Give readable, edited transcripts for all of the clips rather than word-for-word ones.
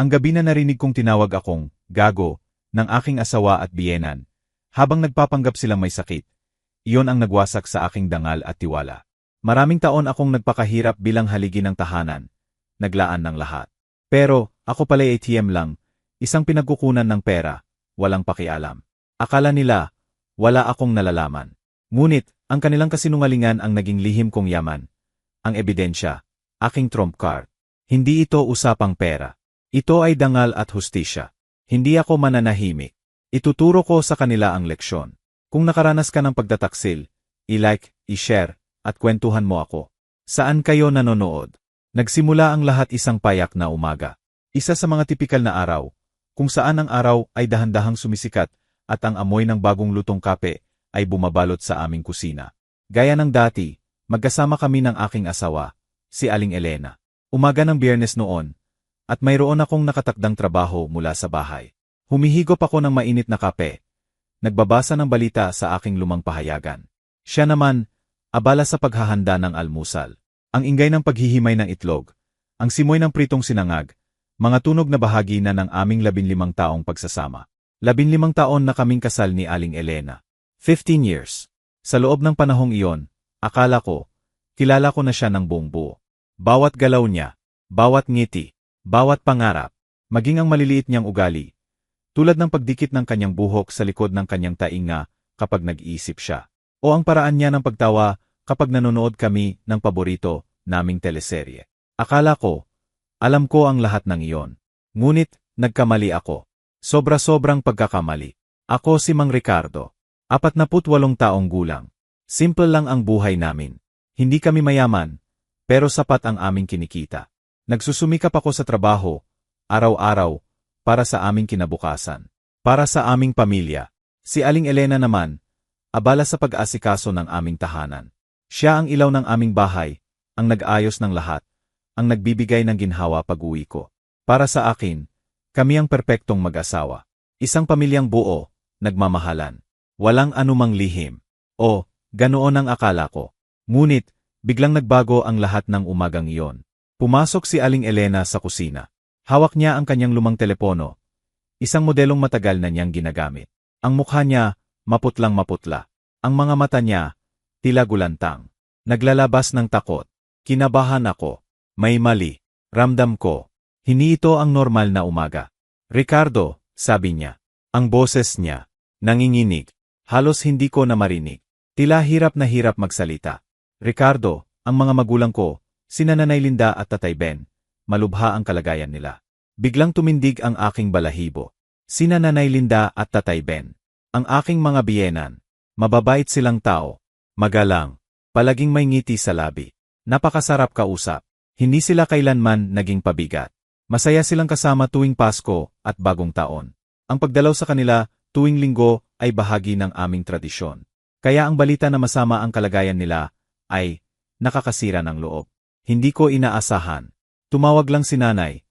Ang gabi na narinig kong tinawag akong gago ng aking asawa at biyenan, habang nagpapanggap silang may sakit. Iyon ang nagwasak sa aking dangal at tiwala. Maraming taon akong nagpakahirap bilang haligi ng tahanan, naglaan ng lahat. Pero, ako pala'y ATM lang, isang pinagkukunan ng pera, walang pakialam. Akala nila, wala akong nalalaman. Ngunit, ang kanilang kasinungalingan ang naging lihim kong yaman. Ang ebidensya, aking trump card. Hindi ito usapang pera. Ito ay dangal at hustisya. Hindi ako mananahimik. Ituturo ko sa kanila ang leksyon. Kung nakaranas ka ng pagtataksil, i-like, i-share, at kwentuhan mo ako. Saan kayo nanonood? Nagsimula ang lahat isang payak na umaga. Isa sa mga tipikal na araw, kung saan ang araw ay dahan-dahang sumisikat at ang amoy ng bagong lutong kape ay bumabalot sa aming kusina. Gaya ng dati, magkasama kami ng aking asawa, si Aling Elena. Umaga ng Biyernes noon, at mayroon akong nakatakdang trabaho mula sa bahay. Humihigop ako ng mainit na kape. Nagbabasa ng balita sa aking lumang pahayagan. Siya naman, abala sa paghahanda ng almusal. Ang ingay ng paghihimay ng itlog, ang simoy ng pritong sinangag, mga tunog na bahagi na ng aming 15 taong pagsasama. 15 taon na kaming kasal ni Aling Elena. 15 years. Sa loob ng panahong iyon, akala ko, kilala ko na siya ng buong buo. Bawat galaw niya, bawat ngiti, bawat pangarap, maging ang maliliit niyang ugali, tulad ng pagdikit ng kanyang buhok sa likod ng kanyang tainga kapag nag-iisip siya, o ang paraan niya ng pagtawa kapag nanonood kami ng paborito naming teleserye. Akala ko, alam ko ang lahat ng iyon. Ngunit, nagkamali ako. Sobra-sobrang pagkakamali. Ako si Mang Ricardo. 48 taong gulang. Simple lang ang buhay namin. Hindi kami mayaman, pero sapat ang aming kinikita. Nagsusumikap ako sa trabaho, araw-araw, para sa aming kinabukasan. Para sa aming pamilya. Si Aling Elena naman, abala sa pag-aasikaso ng aming tahanan. Siya ang ilaw ng aming bahay, ang nag-ayos ng lahat, ang nagbibigay ng ginhawa pag-uwi ko. Para sa akin, kami ang perpektong mag-asawa. Isang pamilyang buo, nagmamahalan. Walang anumang lihim. O, ganoon ang akala ko. Ngunit, biglang nagbago ang lahat ng umagang iyon. Pumasok si Aling Elena sa kusina. Hawak niya ang kanyang lumang telepono. Isang modelong matagal na niyang ginagamit. Ang mukha niya, maputlang maputla. Ang mga mata niya, tila gulantang. Naglalabas ng takot. Kinabahan ako. May mali. Ramdam ko. Hindi ito ang normal na umaga. Ricardo, sabi niya. Ang boses niya. Nanginginig. Halos hindi ko na marinig. Tila hirap na hirap magsalita. Ricardo, ang mga magulang ko, sina Nanay Linda at Tatay Ben, malubha ang kalagayan nila. Biglang tumindig ang aking balahibo. Sina Nanay Linda at Tatay Ben. Ang aking mga biyenan. Mababait silang tao. Magalang. Palaging may ngiti sa labi. Napakasarap kausap. Hindi sila kailanman naging pabigat. Masaya silang kasama tuwing Pasko at Bagong Taon. Ang pagdalaw sa kanila tuwing Linggo ay bahagi ng aming tradisyon. Kaya ang balita na masama ang kalagayan nila ay nakakasira ng loob. Hindi ko inaasahan. Tumawag lang si Nanay.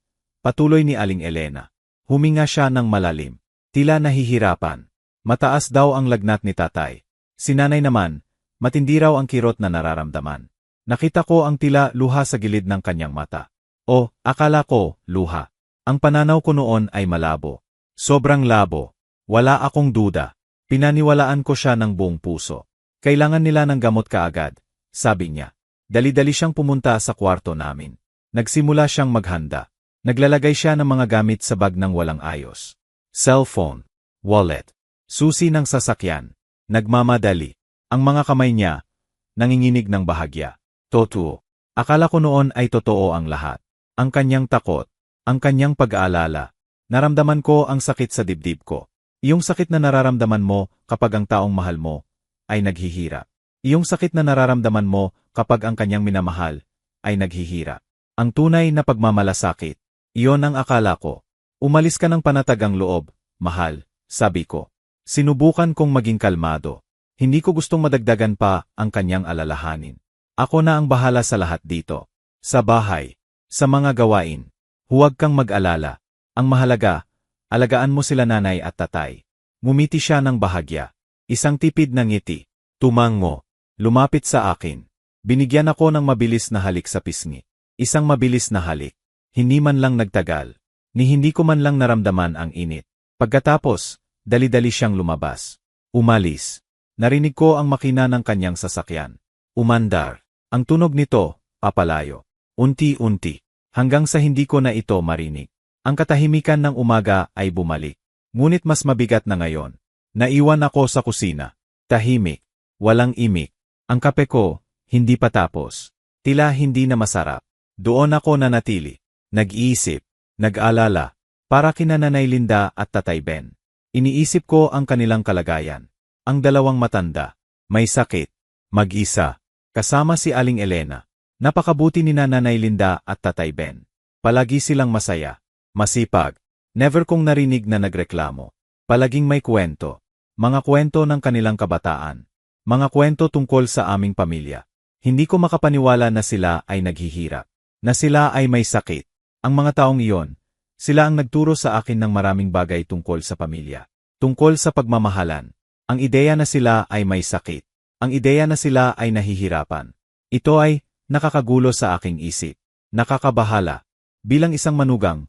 Patuloy ni Aling Elena. Huminga siya ng malalim. Tila nahihirapan. Mataas daw ang lagnat ni Tatay. Si Nanay naman, matindi raw ang kirot na nararamdaman. Nakita ko ang tila luha sa gilid ng kanyang mata. O, akala ko, luha. Ang pananaw ko noon ay malabo. Sobrang labo. Wala akong duda. Pinaniwalaan ko siya ng buong puso. Kailangan nila ng gamot kaagad, sabi niya. Dali-dali siyang pumunta sa kwarto namin. Nagsimula siyang maghanda. Naglalagay siya ng mga gamit sa bag ng walang ayos. Cellphone, wallet, susi ng sasakyan. Nagmamadali. Ang mga kamay niya, nanginginig ng bahagya. Totoo. Akala ko noon ay totoo ang lahat. Ang kanyang takot, ang kanyang pag-aalala. Naramdaman ko ang sakit sa dibdib ko. Iyong sakit na nararamdaman mo kapag ang taong mahal mo ay naghihirap. Iyong sakit na nararamdaman mo kapag ang kanyang minamahal ay naghihirap. Ang tunay na pagmamalasakit. Iyon ang akala ko. Umalis ka ng panatag ang loob, mahal, sabi ko. Sinubukan kong maging kalmado. Hindi ko gustong madagdagan pa ang kanyang alalahanin. Ako na ang bahala sa lahat dito. Sa bahay, sa mga gawain. Huwag kang mag-alala. Ang mahalaga, alagaan mo sila Nanay at Tatay. Ngumiti siya ng bahagya. Isang tipid na ngiti. Tumango. Lumapit sa akin. Binigyan ako ng mabilis na halik sa pisngi. Isang mabilis na halik. Hindi man lang nagtagal. Ni hindi ko man lang naramdaman ang init. Pagkatapos, dali-dali siyang lumabas. Umalis. Narinig ko ang makina ng kanyang sasakyan. Umandar. Ang tunog nito, papalayo. Unti-unti. Hanggang sa hindi ko na ito marinig. Ang katahimikan ng umaga ay bumalik. Ngunit mas mabigat na ngayon. Naiwan ako sa kusina. Tahimik. Walang imik. Ang kape ko, hindi pa tapos. Tila hindi na masarap. Doon ako nanatili. Nag-iisip. Nag-alala. Para kina Nanay Linda at Tatay Ben. Iniisip ko ang kanilang kalagayan. Ang dalawang matanda. May sakit. Mag-isa. Kasama si Aling Elena. Napakabuti ni Nanay Linda at Tatay Ben. Palagi silang masaya. Masipag. Never kong narinig na nagreklamo. Palaging may kwento. Mga kwento ng kanilang kabataan. Mga kwento tungkol sa aming pamilya. Hindi ko makapaniwala na sila ay naghihirap. Na sila ay may sakit. Ang mga taong iyon, sila ang nagturo sa akin ng maraming bagay tungkol sa pamilya. Tungkol sa pagmamahalan. Ang ideya na sila ay may sakit. Ang ideya na sila ay nahihirapan. Ito ay nakakagulo sa aking isip. Nakakabahala. Bilang isang manugang,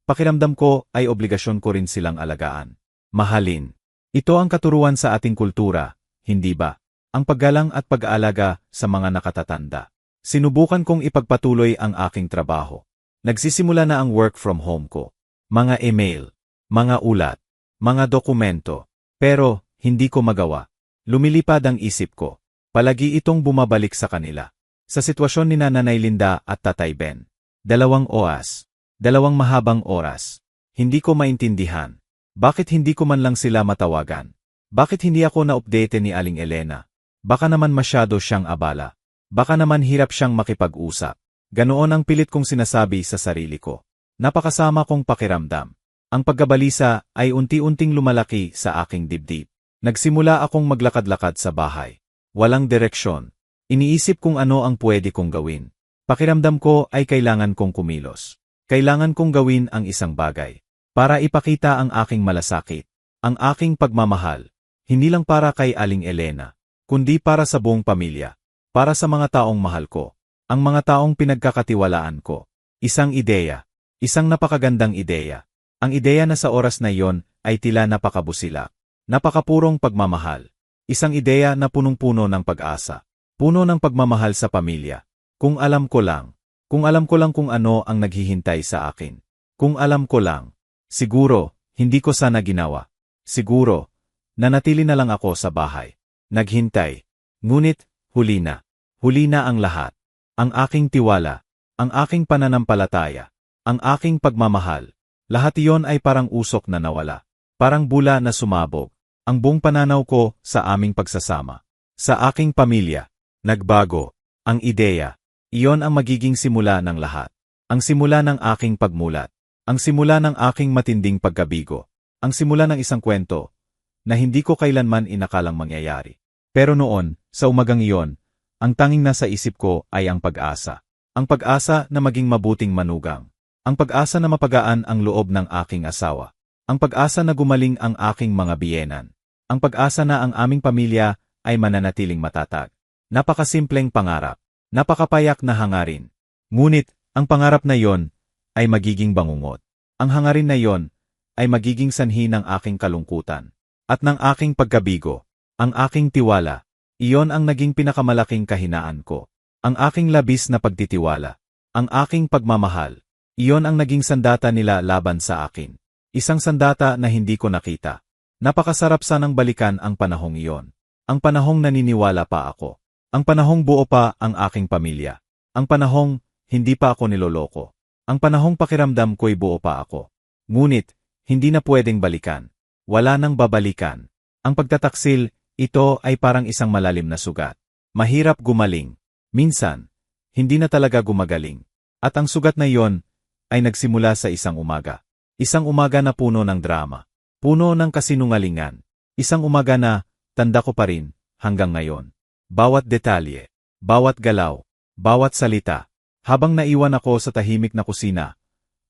pakiramdam ko ay obligasyon ko rin silang alagaan. Mahalin. Ito ang katuruan sa ating kultura, hindi ba? Ang paggalang at pag-aalaga sa mga nakatatanda. Sinubukan kong ipagpatuloy ang aking trabaho. Nagsisimula na ang work from home ko. Mga email, mga ulat, mga dokumento. Pero, hindi ko magawa. Lumilipad ang isip ko. Palagi itong bumabalik sa kanila. Sa sitwasyon ni Nanay Linda at Tatay Ben. 2 oras. 2 mahabang oras. Hindi ko maintindihan. Bakit hindi ko man lang sila matawagan? Bakit hindi ako na-update ni Aling Elena? Baka naman masyado siyang abala. Baka naman hirap siyang makipag-usap. Ganoon ang pilit kong sinasabi sa sarili ko. Napakasama kong pakiramdam. Ang pagkabalisa ay unti-unting lumalaki sa aking dibdib. Nagsimula akong maglakad-lakad sa bahay. Walang direksyon. Iniisip kung ano ang pwede kong gawin. Pakiramdam ko ay kailangan kong kumilos. Kailangan kong gawin ang isang bagay. Para ipakita ang aking malasakit. Ang aking pagmamahal. Hindi lang para kay Aling Elena. Kundi para sa buong pamilya. Para sa mga taong mahal ko. Ang mga taong pinagkakatiwalaan ko. Isang ideya. Isang napakagandang ideya. Ang ideya na sa oras na iyon ay tila napakabusila. Napakapurong pagmamahal. Isang ideya na punong-puno ng pag-asa. Puno ng pagmamahal sa pamilya. Kung alam ko lang. Kung alam ko lang kung ano ang naghihintay sa akin. Kung alam ko lang. Siguro, hindi ko sana ginawa. Siguro, nanatili na lang ako sa bahay. Naghintay. Ngunit, huli na. Huli na ang lahat. Ang aking tiwala, ang aking pananampalataya, ang aking pagmamahal, lahat iyon ay parang usok na nawala. Parang bula na sumabog. Ang buong pananaw ko sa aming pagsasama. Sa aking pamilya, nagbago. Ang ideya, iyon ang magiging simula ng lahat. Ang simula ng aking pagmulat. Ang simula ng aking matinding pagkabigo. Ang simula ng isang kwento na hindi ko kailanman inakalang mangyayari. Pero noon, sa umagang iyon, ang tanging nasa isip ko ay ang pag-asa. Ang pag-asa na maging mabuting manugang. Ang pag-asa na mapagaan ang loob ng aking asawa. Ang pag-asa na gumaling ang aking mga biyenan. Ang pag-asa na ang aming pamilya ay mananatiling matatag. Napakasimpleng pangarap. Napakapayak na hangarin. Ngunit, ang pangarap na yon ay magiging bangungot. Ang hangarin na yon ay magiging sanhi ng aking kalungkutan. At ng aking pagkabigo. Ang aking tiwala. Iyon ang naging pinakamalaking kahinaan ko. Ang aking labis na pagtitiwala. Ang aking pagmamahal. Iyon ang naging sandata nila laban sa akin. Isang sandata na hindi ko nakita. Napakasarap sanang balikan ang panahong iyon. Ang panahong naniniwala pa ako. Ang panahong buo pa ang aking pamilya. Ang panahong hindi pa ako niloloko. Ang panahong pakiramdam ko'y buo pa ako. Ngunit, hindi na pwedeng balikan. Wala nang babalikan. Ang pagtataksil, ito ay parang isang malalim na sugat. Mahirap gumaling. Minsan, hindi na talaga gumagaling. At ang sugat na iyon ay nagsimula sa isang umaga. Isang umaga na puno ng drama. Puno ng kasinungalingan. Isang umaga na, tanda ko pa rin, hanggang ngayon. Bawat detalye, bawat galaw, bawat salita. Habang naiwan ako sa tahimik na kusina,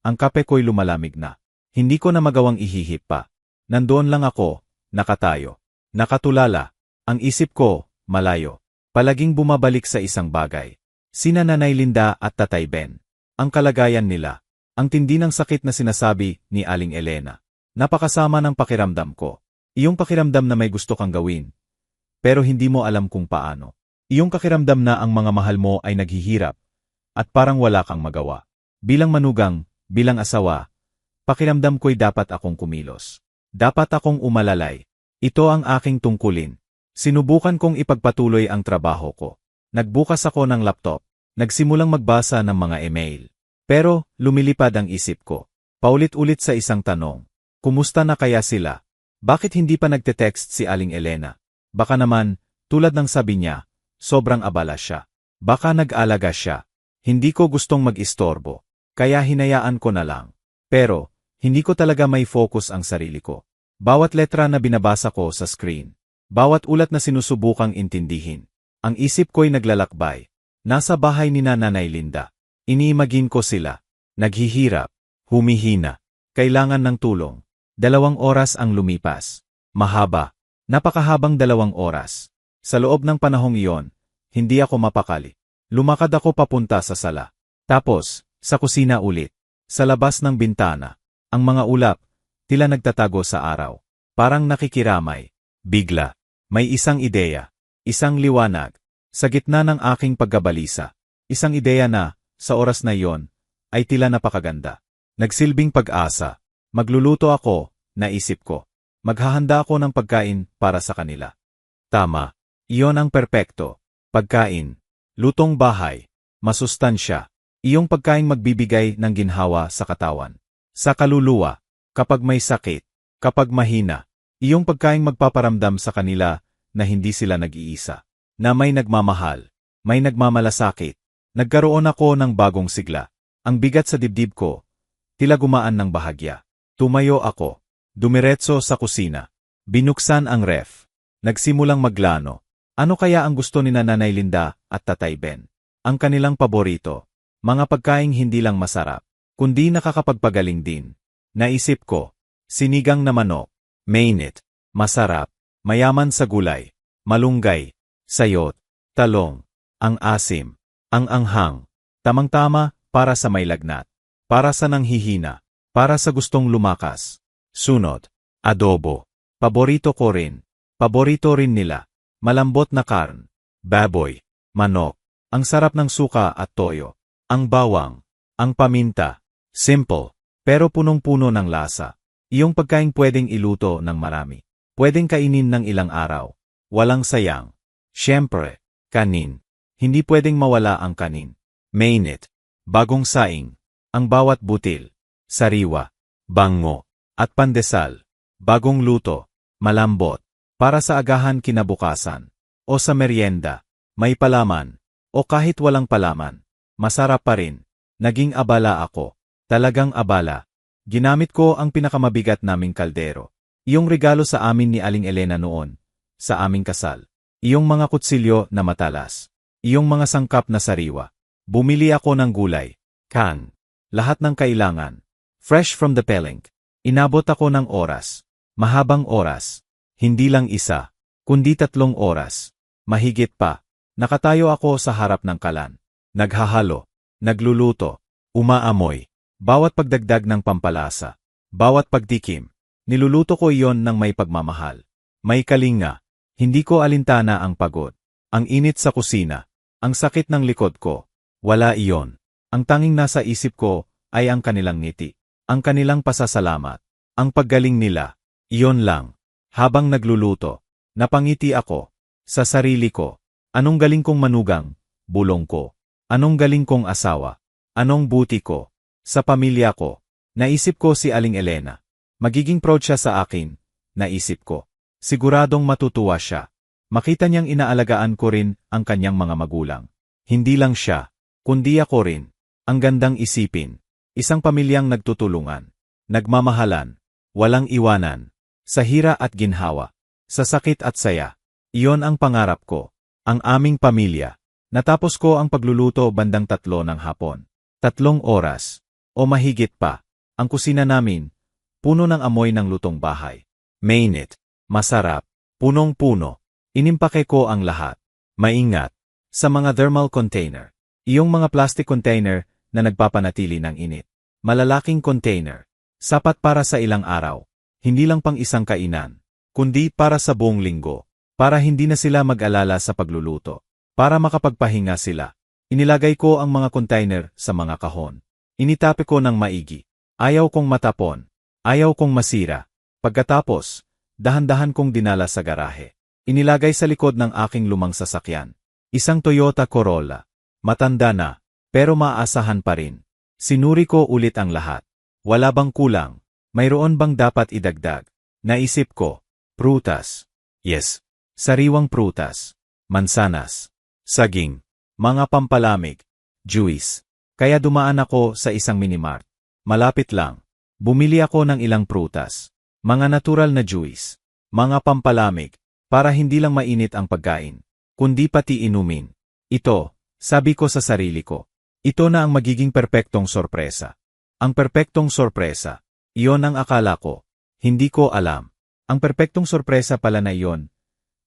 ang kape ko'y lumalamig na. Hindi ko na magawang ihihip pa. Nandoon lang ako, nakatayo. Nakatulala, ang isip ko, malayo. Palaging bumabalik sa isang bagay. Sina Nanay Linda at Tatay Ben. Ang kalagayan nila. Ang tindi ng sakit na sinasabi ni Aling Elena. Napakasama ng pakiramdam ko. Iyong pakiramdam na may gusto kang gawin, pero hindi mo alam kung paano. Iyong pakiramdam na ang mga mahal mo ay naghihirap, at parang wala kang magawa. Bilang manugang, bilang asawa, pakiramdam ko'y dapat akong kumilos. Dapat akong umalalay. Ito ang aking tungkulin. Sinubukan kong ipagpatuloy ang trabaho ko. Nagbukas ako ng laptop. Nagsimulang magbasa ng mga email. Pero, lumilipad ang isip ko. Paulit-ulit sa isang tanong. Kumusta na kaya sila? Bakit hindi pa nagte-text si Aling Elena? Baka naman, tulad ng sabi niya, sobrang abala siya. Baka nag-alaga siya. Hindi ko gustong mag-istorbo. Kaya hinayaan ko na lang. Pero, hindi ko talaga may focus ang sarili ko. Bawat letra na binabasa ko sa screen. Bawat ulat na sinusubukang intindihin. Ang isip ko'y naglalakbay. Nasa bahay ni Nanay Linda. Iniimagine ko sila. Naghihirap. Humihina. Kailangan ng tulong. 2 oras ang lumipas. Mahaba. Napakahabang 2 oras. Sa loob ng panahong iyon, hindi ako mapakali. Lumakad ako papunta sa sala. Tapos, sa kusina ulit. Sa labas ng bintana. Ang mga ulap, tila nagtatago sa araw. Parang nakikiramay. Bigla. May isang ideya. Isang liwanag. Sa gitna ng aking pagkabalisa. Isang ideya na, sa oras na iyon, ay tila napakaganda. Nagsilbing pag-asa. Magluluto ako, naisip ko. Maghahanda ako ng pagkain para sa kanila. Tama. Iyon ang perpekto. Pagkain. Lutong bahay. Masustansya. Iyong pagkain magbibigay ng ginhawa sa katawan. Sa kaluluwa. Kapag may sakit. Kapag mahina. Iyong pagkain magpaparamdam sa kanila na hindi sila nag-iisa. Na may nagmamahal. May nagmamalasakit. Nagkaroon ako ng bagong sigla. Ang bigat sa dibdib ko. Tila gumaan ng bahagya. Tumayo ako. Dumiretso sa kusina. Binuksan ang ref. Nagsimulang maglano. Ano kaya ang gusto ni Nanay Linda at Tatay Ben? Ang kanilang paborito. Mga pagkaing hindi lang masarap, kundi nakakapagpagaling din. Naisip ko. Sinigang na manok. Mainit. Masarap. Mayaman sa gulay. Malunggay. Sayot. Talong. Ang asim. Ang anghang. Tamang-tama para sa may lagnat. Para sa nanghihina. Para sa gustong lumakas. Sunod. Adobo. Paborito ko rin. Paborito rin nila. Malambot na karn. Baboy. Manok. Ang sarap ng suka at toyo. Ang bawang. Ang paminta. Simple. Pero punong-puno ng lasa. Iyong pagkain pwedeng iluto ng marami. Pwedeng kainin ng ilang araw. Walang sayang. Siyempre. Kanin. Hindi pwedeng mawala ang kanin. Mainit. Bagong saing. Ang bawat butil. Sariwa. Bango. At pandesal. Bagong luto. Malambot. Para sa agahan kinabukasan. O sa merienda. May palaman. O kahit walang palaman. Masarap pa rin. Naging abala ako. Talagang abala. Ginamit ko ang pinakamabigat naming kaldero. Iyong regalo sa amin ni Aling Elena noon. Sa aming kasal. Iyong mga kutsilyo na matalas. Iyong mga sangkap na sariwa. Bumili ako ng gulay. Kan. Lahat ng kailangan. Fresh from the pelink. Inabot ako ng oras. Mahabang oras. Hindi lang isa. Kundi 3 oras. Mahigit pa. Nakatayo ako sa harap ng kalan. Naghahalo. Nagluluto. Umaamoy. Bawat pagdagdag ng pampalasa. Bawat pagtikim. Niluluto ko iyon ng may pagmamahal. May kalinga. Hindi ko alintana ang pagod. Ang init sa kusina. Ang sakit ng likod ko. Wala iyon. Ang tanging nasa isip ko ay ang kanilang ngiti. Ang kanilang pasasalamat. Ang paggaling nila. Iyon lang. Habang nagluluto. Napangiti ako. Sa sarili ko. Anong galing kong manugang? Bulong ko. Anong galing kong asawa? Anong buti ko? Sa pamilya ko. Naisip ko si Aling Elena. Magiging proud siya sa akin. Naisip ko. Siguradong matutuwa siya. Makita niyang inaalagaan ko rin ang kanyang mga magulang. Hindi lang siya, kundi ako rin. Ang gandang isipin. Isang pamilyang nagtutulungan. Nagmamahalan. Walang iwanan. Sa hira at ginhawa. Sa sakit at saya. Iyon ang pangarap ko. Ang aming pamilya. Natapos ko ang pagluluto bandang 3 ng hapon. 3 oras. O mahigit pa. Ang kusina namin, puno ng amoy ng lutong bahay. Mainit. Masarap. Punong-puno. Inimpake ko ang lahat. Maingat. Sa mga thermal container. Iyong mga plastic container na nagpapanatili ng init. Malalaking container. Sapat para sa ilang araw. Hindi lang pang isang kainan, kundi para sa buong linggo. Para hindi na sila mag-alala sa pagluluto. Para makapagpahinga sila. Inilagay ko ang mga container sa mga kahon. Initape ko ng maigi. Ayaw kong matapon. Ayaw kong masira. Pagkatapos, dahan-dahan kong dinala sa garahe. Inilagay sa likod ng aking lumang sasakyan. Isang Toyota Corolla. Matanda na, pero maaasahan pa rin. Sinuri ko ulit ang lahat. Wala bang kulang? Mayroon bang dapat idagdag? Naisip ko. Prutas. Yes. Sariwang prutas. Mansanas. Saging. Mga pampalamig. Juice. Kaya dumaan ako sa isang minimart. Malapit lang. Bumili ako ng ilang prutas. Mga natural na juice. Mga pampalamig. Para hindi lang mainit ang pagkain, kundi pati inumin. Ito, sabi ko sa sarili ko. Ito na ang magiging perpektong sorpresa. Ang perpektong sorpresa. Iyon ang akala ko. Hindi ko alam. Ang perpektong sorpresa pala na iyon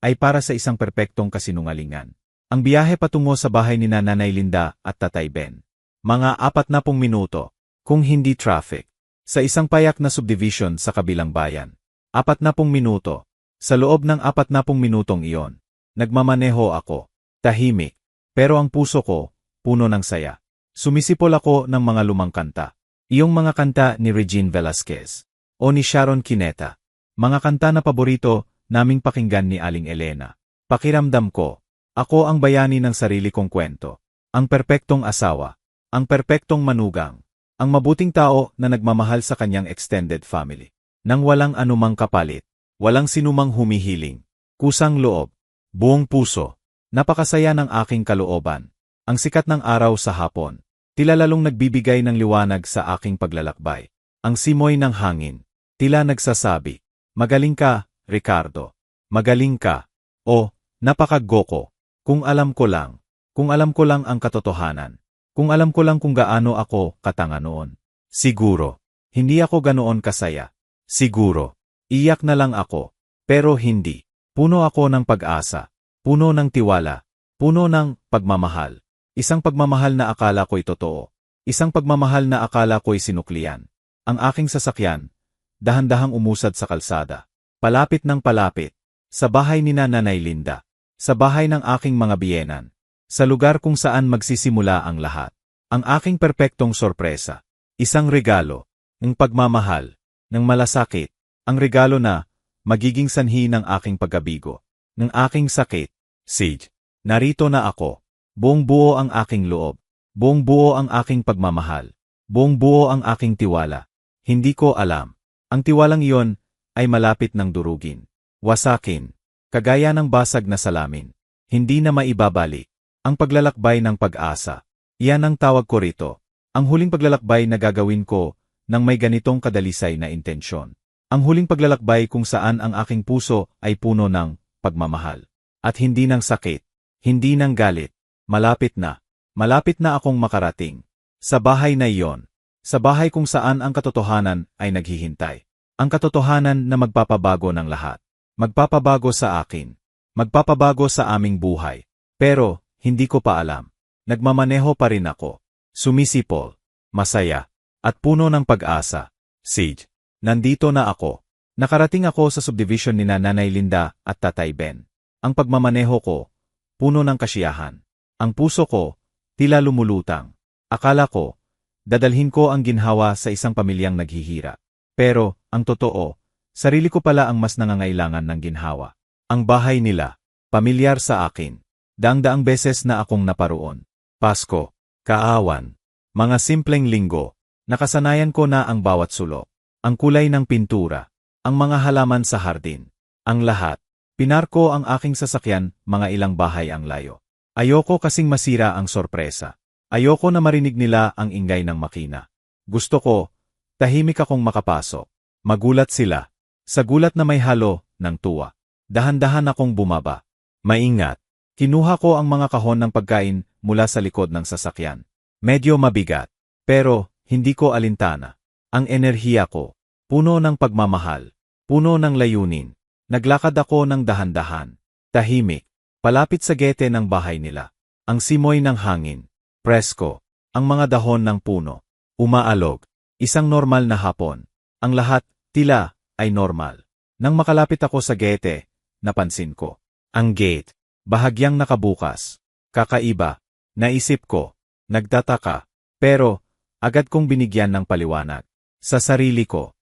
ay para sa isang perpektong kasinungalingan. Ang biyahe patungo sa bahay ni Nanay Linda at Tatay Ben. Mga 40 minuto, kung hindi traffic. Sa isang payak na subdivision sa kabilang bayan. 40 minuto. Sa loob ng 40 minutong iyon, nagmamaneho ako. Tahimik. Pero ang puso ko, puno ng saya. Sumisipol ako ng mga lumang kanta. Iyong mga kanta ni Regine Velasquez o ni Sharon Cuneta. Mga kanta na paborito naming pakinggan ni Aling Elena. Pakiramdam ko, ako ang bayani ng sarili kong kwento. Ang perpektong asawa. Ang perpektong manugang. Ang mabuting tao na nagmamahal sa kanyang extended family. Nang walang anumang kapalit. Walang sinumang humihiling. Kusang loob. Buong puso. Napakasaya ng aking kalooban. Ang sikat ng araw sa hapon. Tila lalong nagbibigay ng liwanag sa aking paglalakbay. Ang simoy ng hangin. Tila nagsasabi, magaling ka, Ricardo. Magaling ka. O, napakagoko. Kung alam ko lang. Kung alam ko lang ang katotohanan. Kung alam ko lang kung gaano ako katanga noon. Siguro. Hindi ako ganoon kasaya. Siguro. Iyak na lang ako. Pero hindi. Puno ako ng pag-asa. Puno ng tiwala. Puno ng pagmamahal. Isang pagmamahal na akala ko'y totoo. Isang pagmamahal na akala ko'y sinuklian. Ang aking sasakyan, dahan-dahang umusad sa kalsada. Palapit ng palapit. Sa bahay ni Nanay Linda. Sa bahay ng aking mga biyenan. Sa lugar kung saan magsisimula ang lahat. Ang aking perpektong sorpresa. Isang regalo. Ng pagmamahal. Ng malasakit. Ang regalo na magiging sanhi ng aking pagkabigo. Ng aking sakit. Sige. Narito na ako. Buong buo ang aking loob. Buong buo ang aking pagmamahal. Buong buo ang aking tiwala. Hindi ko alam. Ang tiwalang iyon ay malapit ng durugin. Wasakin. Kagaya ng basag na salamin. Hindi na maibabalik. Ang paglalakbay ng pag-asa. Iyan ang tawag ko rito. Ang huling paglalakbay na gagawin ko nang may ganitong kadalisay na intensyon. Ang huling paglalakbay kung saan ang aking puso ay puno ng pagmamahal. At hindi ng sakit. Hindi ng galit. Malapit na akong makarating. Sa bahay na iyon. Sa bahay kung saan ang katotohanan ay naghihintay. Ang katotohanan na magpapabago ng lahat. Magpapabago sa akin. Magpapabago sa aming buhay. Pero, hindi ko pa alam. Nagmamaneho pa rin ako. Sumisipol. Masaya. At puno ng pag-asa. Sige. Nandito na ako. Nakarating ako sa subdivision ni Nanay Linda at Tatay Ben. Ang pagmamaneho ko, puno ng kasiyahan. Ang puso ko, tila lumulutang. Akala ko, dadalhin ko ang ginhawa sa isang pamilyang naghihirap. Pero, ang totoo, sarili ko pala ang mas nangangailangan ng ginhawa. Ang bahay nila, pamilyar sa akin. Daang-daang beses na akong naparoon. Pasko, Kaawan, mga simpleng linggo. Nakasanayan ko na ang bawat sulok. Ang kulay ng pintura. Ang mga halaman sa hardin. Ang lahat. Pinarko ang aking sasakyan, mga ilang bahay ang layo. Ayoko kasing masira ang sorpresa. Ayoko na marinig nila ang ingay ng makina. Gusto ko, tahimik akong makapasok. Magulat sila. Sa gulat na may halo ng tuwa. Dahan-dahan akong bumaba. Maingat. Kinuha ko ang mga kahon ng pagkain mula sa likod ng sasakyan. Medyo mabigat. Pero, hindi ko alintana. Ang enerhiya ko. Puno ng pagmamahal. Puno ng layunin. Naglakad ako ng dahan-dahan. Tahimik. Palapit sa gete ng bahay nila. Ang simoy ng hangin. Presko. Ang mga dahon ng puno. Umaalog. Isang normal na hapon. Ang lahat, tila, ay normal. Nang makalapit ako sa gate, napansin ko. Ang gate, bahagyang nakabukas. Kakaiba. Naisip ko. Nagtataka. Pero, agad kong binigyan ng paliwanag. Sa sarili ko.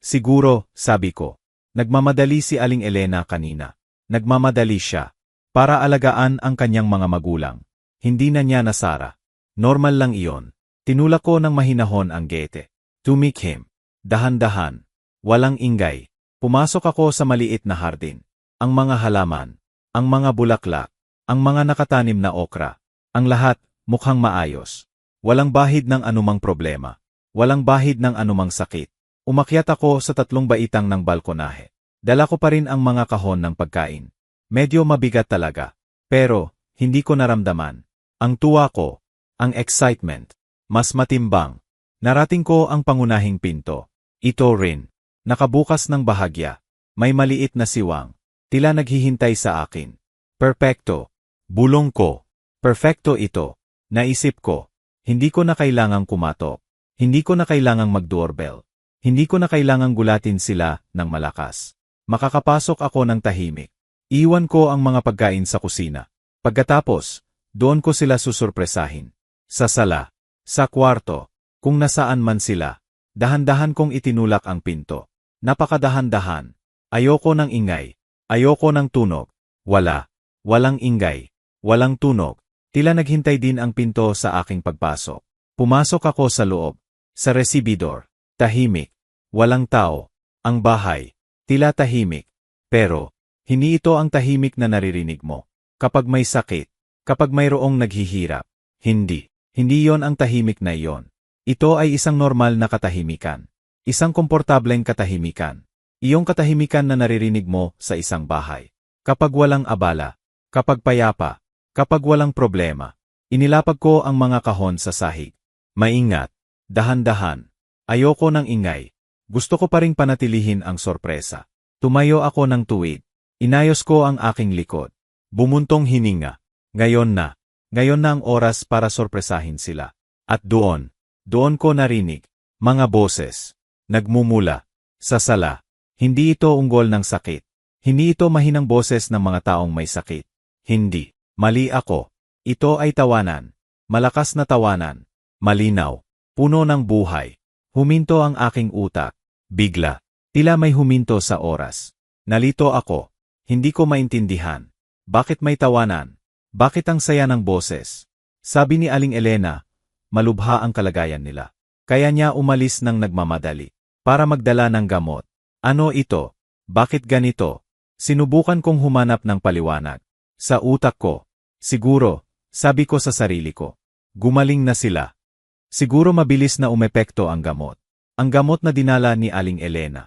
Siguro, sabi ko. Nagmamadali si Aling Elena kanina. Nagmamadali siya. Para alagaan ang kanyang mga magulang. Hindi na niya nasara. Normal lang iyon. Tinulak ko ng mahinahon ang gate. Tumikhim. Dahan-dahan. Walang ingay. Pumasok ako sa maliit na hardin. Ang mga halaman. Ang mga bulaklak. Ang mga nakatanim na okra. Ang lahat, mukhang maayos. Walang bahid ng anumang problema. Walang bahid ng anumang sakit. Umakyat ako sa 3 baitang ng balkonahe. Dala ko pa rin ang mga kahon ng pagkain. Medyo mabigat talaga. Pero, hindi ko naramdaman. Ang tuwa ko. Ang excitement. Mas matimbang. Narating ko ang pangunahing pinto. Ito rin. Nakabukas ng bahagya. May maliit na siwang. Tila naghihintay sa akin. Perpekto. Bulong ko. Perfecto ito. Naisip ko. Hindi ko na kailangang kumatok. Hindi ko na kailangang mag-doorbell. Hindi ko na kailangang gulatin sila ng malakas. Makakapasok ako ng tahimik. Iwan ko ang mga pagkain sa kusina. Pagkatapos, doon ko sila susurpresahin. Sa sala. Sa kwarto. Kung nasaan man sila. Dahan-dahan kong itinulak ang pinto. Napakadahan-dahan. Ayoko ng ingay. Ayoko ng tunog. Wala. Walang ingay. Walang tunog. Tila naghintay din ang pinto sa aking pagpasok. Pumasok ako sa loob. Sa resibidor. Tahimik. Walang tao. Ang bahay. Tila tahimik. Pero, hindi ito ang tahimik na naririnig mo. Kapag may sakit. Kapag mayroong naghihirap. Hindi. Hindi yon ang tahimik na iyon. Ito ay isang normal na katahimikan. Isang komportableng katahimikan. Iyong katahimikan na naririnig mo sa isang bahay. Kapag walang abala. Kapag payapa. Kapag walang problema. Inilapag ko ang mga kahon sa sahig. Maingat. Dahan-dahan. Ayoko ng ingay. Gusto ko pa ring panatilihin ang sorpresa. Tumayo ako ng tuwid. Inayos ko ang aking likod. Bumuntong hininga. Ngayon na. Ngayon na ang oras para sorpresahin sila. At doon ko narinig. Mga boses. Nagmumula. Sa sala. Hindi ito unggol ng sakit. Hindi ito mahinang boses ng mga taong may sakit. Hindi. Mali ako. Ito ay tawanan. Malakas na tawanan. Malinaw. Puno ng buhay. Huminto ang aking utak. Bigla. Tila may huminto sa oras. Nalito ako. Hindi ko maintindihan. Bakit may tawanan? Bakit ang saya ng boses? Sabi ni Aling Elena, malubha ang kalagayan nila. Kaya niya umalis ng nagmamadali. Para magdala ng gamot. Ano ito? Bakit ganito? Sinubukan kong humanap ng paliwanag. Sa utak ko. Siguro, sabi ko sa sarili ko. Gumaling na sila. Siguro mabilis na umepekto ang gamot. Ang gamot na dinala ni Aling Elena.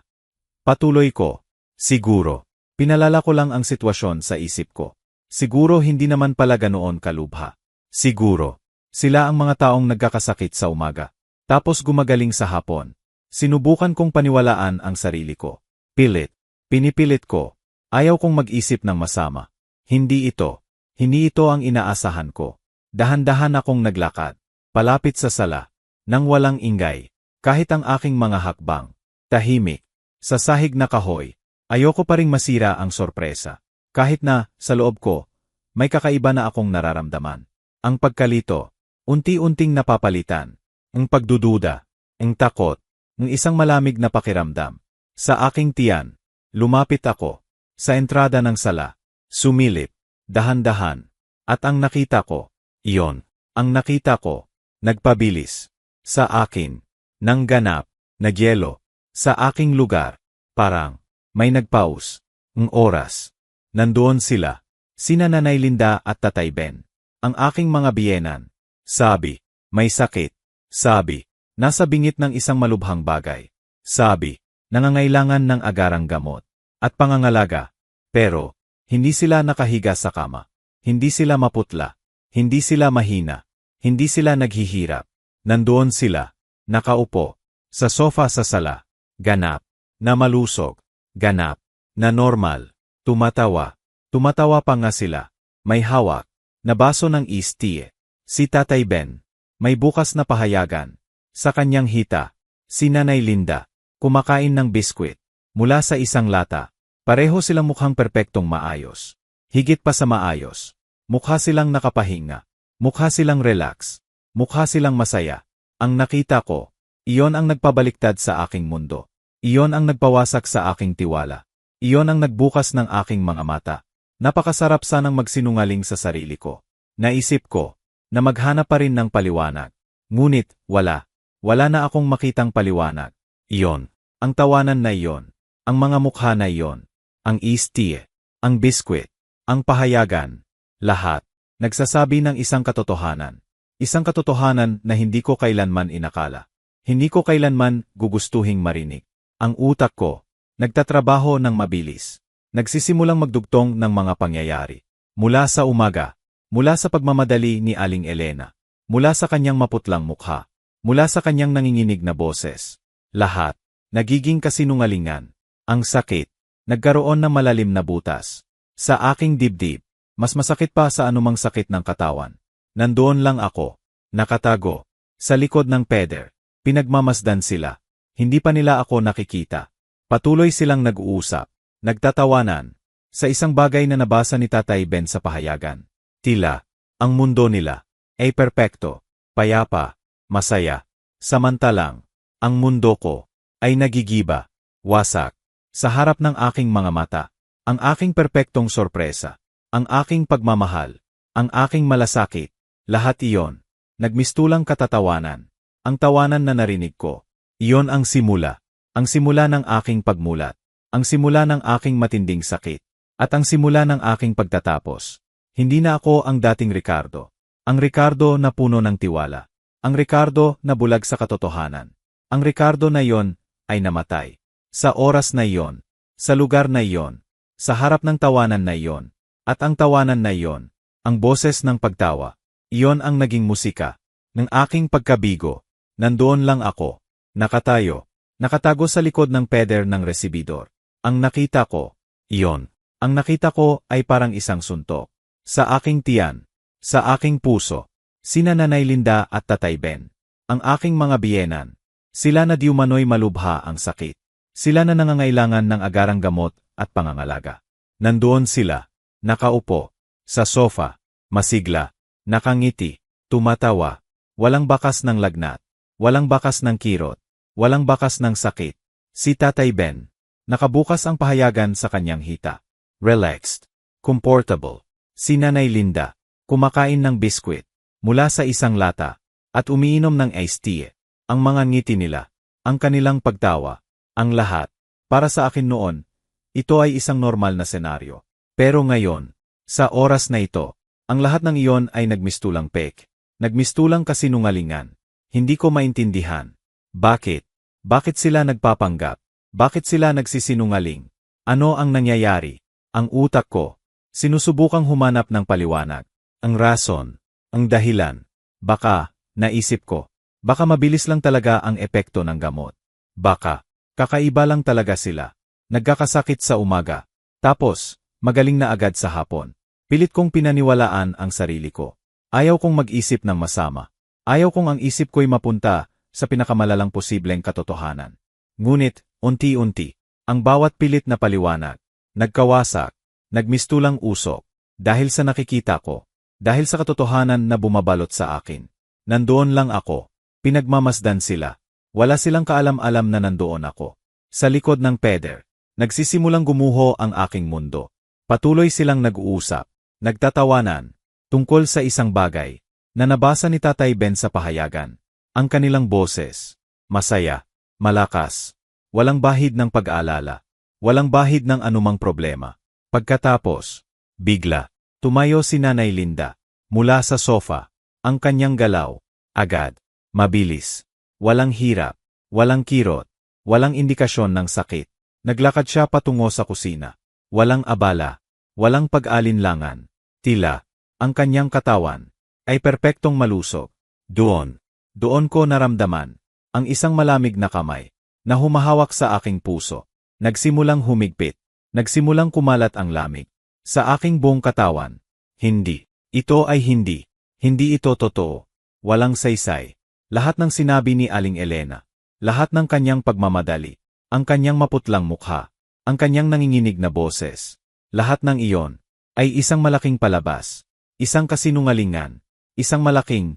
Patuloy ko. Siguro. Pinalala ko lang ang sitwasyon sa isip ko. Siguro hindi naman pala ganoon kalubha. Siguro. Sila ang mga taong nagkakasakit sa umaga. Tapos gumagaling sa hapon. Sinubukan kong paniwalaan ang sarili ko. Pilit. Pinipilit ko. Ayaw kong mag-isip ng masama. Hindi ito. Hindi ito ang inaasahan ko. Dahan-dahan akong naglakad. Palapit sa sala. Nang walang ingay. Kahit ang aking mga hakbang. Tahimik. Sa sahig na kahoy. Ayoko pa ring masira ang sorpresa. Kahit na, sa loob ko, may kakaiba na akong nararamdaman. Ang pagkalito. Unti-unting napapalitan. Ang pagdududa. Ang takot. Ang isang malamig na pakiramdam. Sa aking tiyan. Lumapit ako. Sa entrada ng sala. Sumilip. Dahan-dahan. At ang nakita ko. Iyon. Ang nakita ko. Nagpabilis. Sa akin. Nang ganap. Nagyelo. Sa aking lugar. Parang. May nagpaus. Ang oras. Nandoon sila. Sina Nanay Linda at Tatay Ben. Ang aking mga biyenan. Sabi. May sakit. Sabi. Nasa bingit ng isang malubhang bagay. Sabi. Nangangailangan ng agarang gamot. At pangangalaga. Pero. Hindi sila nakahiga sa kama. Hindi sila maputla. Hindi sila mahina. Hindi sila naghihirap. Nandoon sila. Nakaupo. Sa sofa sa sala. Ganap. Na malusog. Ganap. Na normal. Tumatawa. Tumatawa pa nga sila. May hawak. Na baso ng tea. Si Tatay Ben. May bukas na pahayagan. Sa kanyang hita. Si Nanay Linda, kumakain ng biskwit. Mula sa isang lata. Pareho silang mukhang perpektong maayos. Higit pa sa maayos. Mukha silang nakapahinga. Mukha silang relax. Mukha silang masaya. Ang nakita ko, iyon ang nagpabaliktad sa aking mundo. Iyon ang nagpawasak sa aking tiwala. Iyon ang nagbukas ng aking mga mata. Napakasarap sanang magsinungaling sa sarili ko. Naisip ko, na maghanap pa rin ng paliwanag. Ngunit, wala. Wala na akong makitang paliwanag. Iyon. Ang tawanan na iyon. Ang mga mukha na iyon. Ang iced tea. Ang biskwit. Ang pahayagan. Lahat. Nagsasabi ng isang katotohanan. Isang katotohanan na hindi ko kailanman inakala. Hindi ko kailanman gugustuhing marinig. Ang utak ko, nagtatrabaho ng mabilis. Nagsisimulang magdugtong ng mga pangyayari. Mula sa umaga. Mula sa pagmamadali ni Aling Elena. Mula sa kanyang maputlang mukha. Mula sa kanyang nanginginig na boses. Lahat. Nagiging kasinungalingan. Ang sakit. Nagkaroon ng malalim na butas. Sa aking dibdib. Mas masakit pa sa anumang sakit ng katawan. Nandoon lang ako. Nakatago. Sa likod ng peder. Pinagmamasdan sila. Hindi pa nila ako nakikita. Patuloy silang nag-uusap. Nagtatawanan. Sa isang bagay na nabasa ni Tatay Ben sa pahayagan. Tila. Ang mundo nila. Ay perpekto. Payapa. Masaya. Samantalang. Ang mundo ko. Ay nagigiba. Wasak. Sa harap ng aking mga mata. Ang aking perpektong sorpresa. Ang aking pagmamahal. Ang aking malasakit. Lahat iyon. Nagmistulang katatawanan. Ang tawanan na narinig ko. Iyon ang simula. Ang simula ng aking pagmulat. Ang simula ng aking matinding sakit. At ang simula ng aking pagtatapos. Hindi na ako ang dating Ricardo. Ang Ricardo na puno ng tiwala. Ang Ricardo na bulag sa katotohanan. Ang Ricardo na iyon ay namatay. Sa oras na iyon. Sa lugar na iyon. Sa harap ng tawanan na iyon. At ang tawanan na iyon. Ang boses ng pagtawa. Iyon ang naging musika. Ng aking pagkabigo. Nandoon lang ako. Nakatayo. Nakatago sa likod ng peder ng resibidor. Ang nakita ko. Iyon. Ang nakita ko ay parang isang suntok. Sa aking tiyan. Sa aking puso. Sina Nanay Linda at Tatay Ben. Ang aking mga biyenan. Sila na di umano'y malubha ang sakit. Sila na nangangailangan ng agarang gamot at pangangalaga. Nandoon sila. Nakaupo. Sa sofa. Masigla. Nakangiti. Tumatawa. Walang bakas ng lagnat. Walang bakas ng kirot. Walang bakas ng sakit. Si Tatay Ben. Nakabukas ang pahayagan sa kanyang hita. Relaxed. Comfortable. Si Nanay Linda. Kumakain ng biskwit. Mula sa isang lata. At umiinom ng iced tea. Ang mga ngiti nila. Ang kanilang pagtawa. Ang lahat. Para sa akin noon. Ito ay isang normal na senaryo. Pero ngayon. Sa oras na ito. Ang lahat ng iyon ay nagmistulang pek. Nagmistulang kasinungalingan. Hindi ko maintindihan. Bakit? Bakit sila nagpapanggap? Bakit sila nagsisinungaling? Ano ang nangyayari? Ang utak ko. Sinusubukang humanap ng paliwanag. Ang rason. Ang dahilan. Baka, naisip ko. Baka mabilis lang talaga ang epekto ng gamot. Baka, kakaiba lang talaga sila. Nagkakasakit sa umaga. Tapos, magaling na agad sa hapon. Pilit kong pinaniwalaan ang sarili ko. Ayaw kong mag-isip ng masama. Ayaw kong ang isip ko'y mapunta sa pinakamalalang posibleng katotohanan. Ngunit, unti-unti, ang bawat pilit na paliwanag, nagkawasak, nagmistulang usok, dahil sa nakikita ko, dahil sa katotohanan na bumabalot sa akin. Nandoon lang ako, pinagmamasdan sila, wala silang kaalam-alam na nandoon ako. Sa likod ng peder, nagsisimulang gumuho ang aking mundo. Patuloy silang nag-uusap, nagtatawanan, tungkol sa isang bagay, na nabasa ni Tatay Ben sa pahayagan. Ang kanilang boses, masaya, malakas, walang bahid ng pag-aalala, walang bahid ng anumang problema. Pagkatapos, bigla, tumayo si Nanay Linda, mula sa sofa, ang kanyang galaw, agad, mabilis, walang hirap, walang kirot, walang indikasyon ng sakit. Naglakad siya patungo sa kusina, walang abala, walang pag-alinlangan, tila, ang kanyang katawan, ay perpektong malusog. Doon ko naramdaman, ang isang malamig na kamay, na humahawak sa aking puso, nagsimulang humigpit, nagsimulang kumalat ang lamig, sa aking buong katawan. Hindi, ito ay hindi ito totoo, walang saysay, lahat ng sinabi ni Aling Elena, lahat ng kanyang pagmamadali, ang kanyang maputlang mukha, ang kanyang nanginginig na boses, lahat ng iyon ay isang malaking palabas, isang kasinungalingan, isang malaking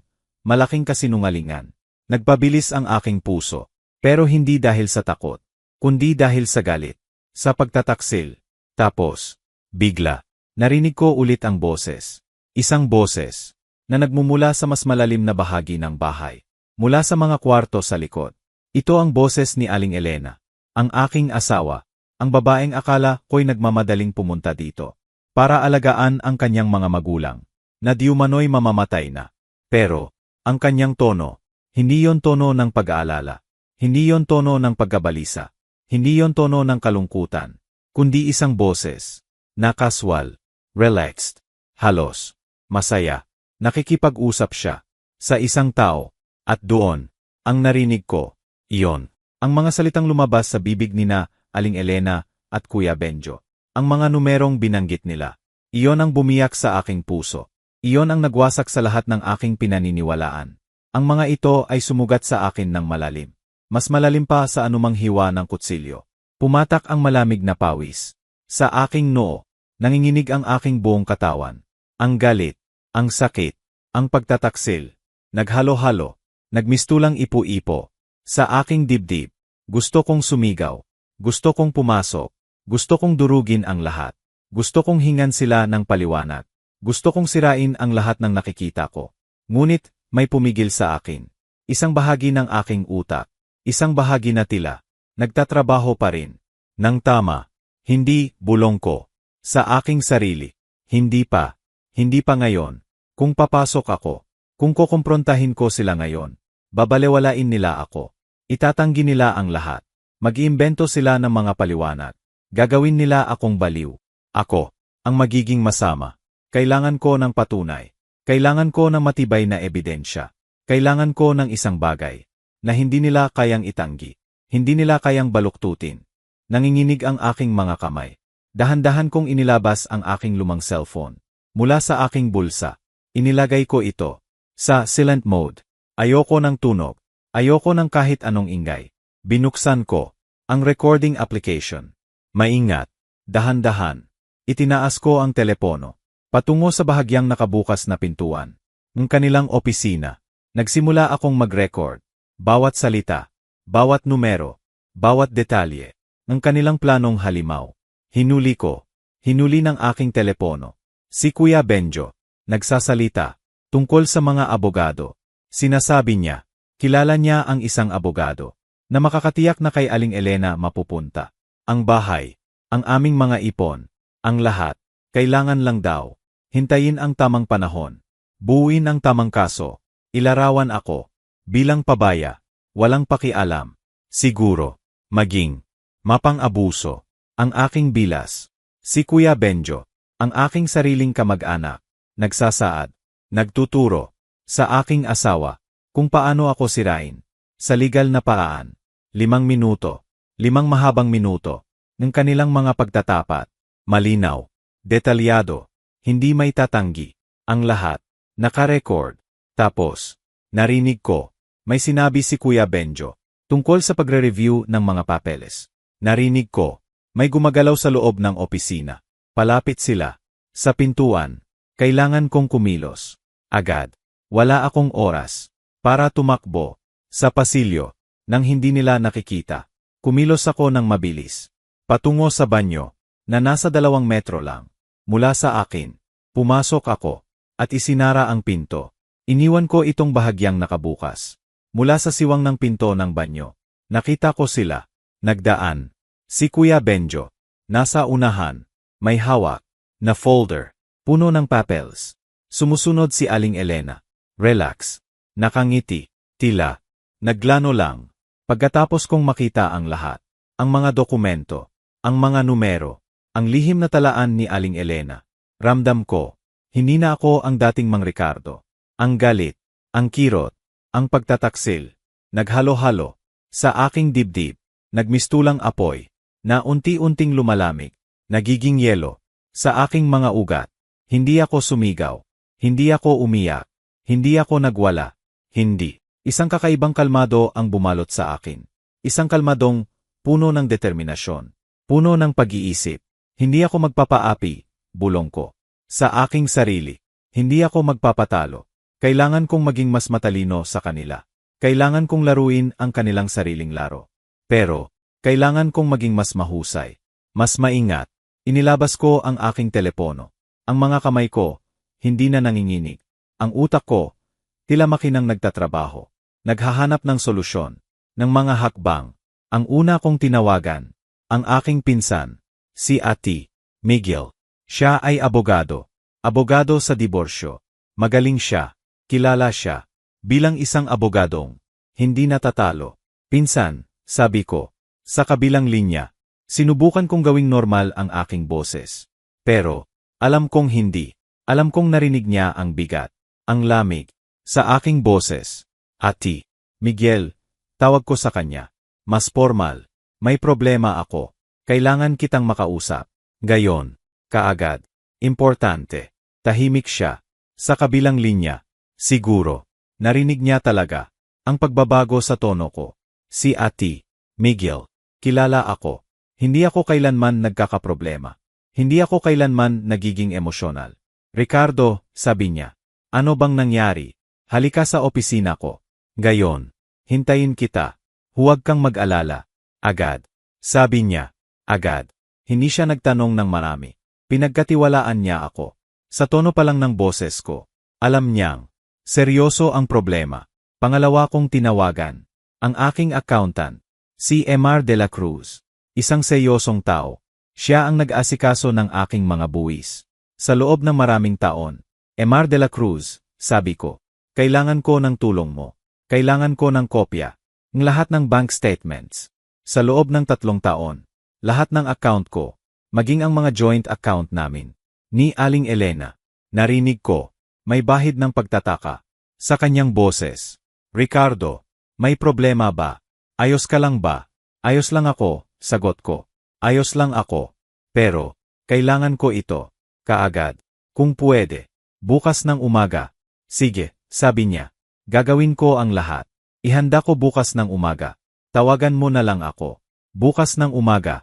kasinungalingan. Nagpabilis ang aking puso, pero hindi dahil sa takot, kundi dahil sa galit, sa pagtataksil. Tapos, bigla, narinig ko ulit ang boses. Isang boses na nagmumula sa mas malalim na bahagi ng bahay, mula sa mga kwarto sa likod. Ito ang boses ni Aling Elena, ang aking asawa, ang babaeng akala ko'y nagmamadaling pumunta dito para alagaan ang kanyang mga magulang, na di umano'y mamamatay na. Pero, ang kanyang tono, hindi yon tono ng pag-aalala, hindi yon tono ng pagkabalisa, hindi yon tono ng kalungkutan, kundi isang boses na kaswal, relaxed, halos masaya. Nakikipag-usap siya sa isang tao, at doon, ang narinig ko, iyon, ang mga salitang lumabas sa bibig nina Aling Elena at Kuya Benjo. Ang mga numerong binanggit nila. Iyon ang bumiyak sa aking puso. Iyon ang nagwasak sa lahat ng aking pinaniniwalaan. Ang mga ito ay sumugat sa akin ng malalim. Mas malalim pa sa anumang hiwa ng kutsilyo. Pumatak ang malamig na pawis. Sa aking noo, nanginginig ang aking buong katawan. Ang galit, ang sakit, ang pagtataksil. Naghalo-halo, nagmistulang ipo-ipo. Sa aking dibdib, gusto kong sumigaw. Gusto kong pumasok. Gusto kong durugin ang lahat. Gusto kong hingan sila ng paliwanag. Gusto kong sirain ang lahat ng nakikita ko. Ngunit, may pumigil sa akin. Isang bahagi ng aking utak. Isang bahagi na tila. Nagtatrabaho pa rin. Nang tama. Hindi, bulong ko. Sa aking sarili. Hindi pa. Hindi pa ngayon. Kung papasok ako. Kung kukumprontahin ko sila ngayon. Babalewalain nila ako. Itatanggi nila ang lahat. Mag-iimbento sila ng mga paliwanag. Gagawin nila akong baliw. Ako, ang magiging masama. Kailangan ko ng patunay. Kailangan ko ng matibay na ebidensya. Kailangan ko ng isang bagay na hindi nila kayang itanggi. Hindi nila kayang baluktutin. Nanginginig ang aking mga kamay. Dahan-dahan kong inilabas ang aking lumang cellphone. Mula sa aking bulsa. Inilagay ko ito sa silent mode. Ayoko ng tunog. Ayoko ng kahit anong ingay. Binuksan ko ang recording application. Maingat, dahan-dahan. Itinaas ko ang telepono patungo sa bahagyang nakabukas na pintuan ng kanilang opisina. Nagsimula akong mag-record. Bawat salita, bawat numero, bawat detalye ng kanilang planong halimaw. Hinuli ko. Hinuli ng aking telepono. Si Kuya Benjo, nagsasalita tungkol sa mga abogado. Sinasabi niya, kilala niya ang isang abogado na makakatiyak na kay Aling Elena mapupunta. Ang bahay, ang aming mga ipon, ang lahat, kailangan lang daw. Hintayin ang tamang panahon. Buuin ang tamang kaso. Ilarawan ako. Bilang pabaya. Walang pakialam. Siguro. Maging. Mapang-abuso. Ang aking bilas. Si Kuya Benjo. Ang aking sariling kamag-anak. Nagsasaad. Nagtuturo. Sa aking asawa. Kung paano ako sirain. Sa legal na paraan. 5 minuto. 5 mahabang minuto. Ng kanilang mga pagtatapat. Malinaw. Detalyado. Hindi may tatanggi. Ang lahat. Naka-record. Tapos. Narinig ko. May sinabi si Kuya Benjo. Tungkol sa pagre-review ng mga papeles. Narinig ko. May gumagalaw sa loob ng opisina. Palapit sila. Sa pintuan. Kailangan kong kumilos. Agad. Wala akong oras. Para tumakbo. Sa pasilyo. Nang hindi nila nakikita. Kumilos ako ng mabilis. Patungo sa banyo. Na nasa 2 metro lang. Mula sa akin. Pumasok ako. At isinara ang pinto. Iniwan ko itong bahagyang nakabukas. Mula sa siwang ng pinto ng banyo. Nakita ko sila. Nagdaan. Si Kuya Benjo. Nasa unahan. May hawak. Na folder. Puno ng papels. Sumusunod si Aling Elena. Relax. Nakangiti. Tila. Naglano lang. Pagkatapos kong makita ang lahat. Ang mga dokumento. Ang mga numero. Ang lihim na talaan ni Aling Elena. Ramdam ko. Hindi na ako ang dating Mang Ricardo. Ang galit. Ang kirot. Ang pagtataksil. Naghalo-halo. Sa aking dibdib. Nagmistulang apoy. Na unti-unting lumalamig. Nagiging yelo. Sa aking mga ugat. Hindi ako sumigaw. Hindi ako umiyak. Hindi ako nagwala. Hindi. Isang kakaibang kalmado ang bumalot sa akin. Isang kalmadong, puno ng determinasyon. Puno ng pag-iisip. Hindi ako magpapaapi, bulong ko. Sa aking sarili. Hindi ako magpapatalo. Kailangan kong maging mas matalino sa kanila. Kailangan kong laruin ang kanilang sariling laro. Pero, kailangan kong maging mas mahusay. Mas maingat. Inilabas ko ang aking telepono. Ang mga kamay ko, hindi na nanginginig. Ang utak ko, tila makinang nagtatrabaho. Naghahanap ng solusyon. Ng mga hakbang. Ang una kong tinawagan. Ang aking pinsan. Si Ate Miguel. Siya ay abogado. Abogado sa diborsyo. Magaling siya. Kilala siya. Bilang isang abogadong, hindi natatalo. Pinsan, sabi ko, sa kabilang linya, sinubukan kong gawing normal ang aking boses. Pero, alam kong hindi. Alam kong narinig niya ang bigat, ang lamig, sa aking boses. Ate Miguel, tawag ko sa kanya. Mas formal. May problema ako. Kailangan kitang makausap. Gayon, kaagad. Importante. Tahimik siya. Sa kabilang linya, siguro. Narinig niya talaga ang pagbabago sa tono ko. Si Ate Miguel, kilala ako. Hindi ako kailanman nagkakaproblema. Hindi ako kailanman nagiging emosyonal. Ricardo, sabi niya, ano bang nangyari? Halika sa opisina ko. Gayon, hintayin kita. Huwag kang mag-alala. Agad. Sabi niya, agad. Hindi siya nagtanong ng marami. Pinagkatiwalaan niya ako. Sa tono pa lang ng boses ko, alam niyang, seryoso ang problema. Pangalawa kong tinawagan. Ang aking accountant, si Emar de la Cruz. Isang seryosong tao. Siya ang nag-asikaso ng aking mga buwis. Sa loob ng maraming taon. Emar de la Cruz, sabi ko. Kailangan ko ng tulong mo. Kailangan ko ng kopya. Ng lahat ng bank statements. Sa loob ng 3 taon. Lahat ng account ko. Maging ang mga joint account namin. Ni Aling Elena. Narinig ko. May bahid ng pagtataka. Sa kanyang boses. Ricardo, may problema ba? Ayos ka lang ba? Ayos lang ako, sagot ko. Ayos lang ako. Pero, kailangan ko ito. Kaagad. Kung pwede. Bukas ng umaga. Sige, sabi niya. Gagawin ko ang lahat. Ihanda ko bukas ng umaga. Tawagan mo na lang ako. Bukas ng umaga.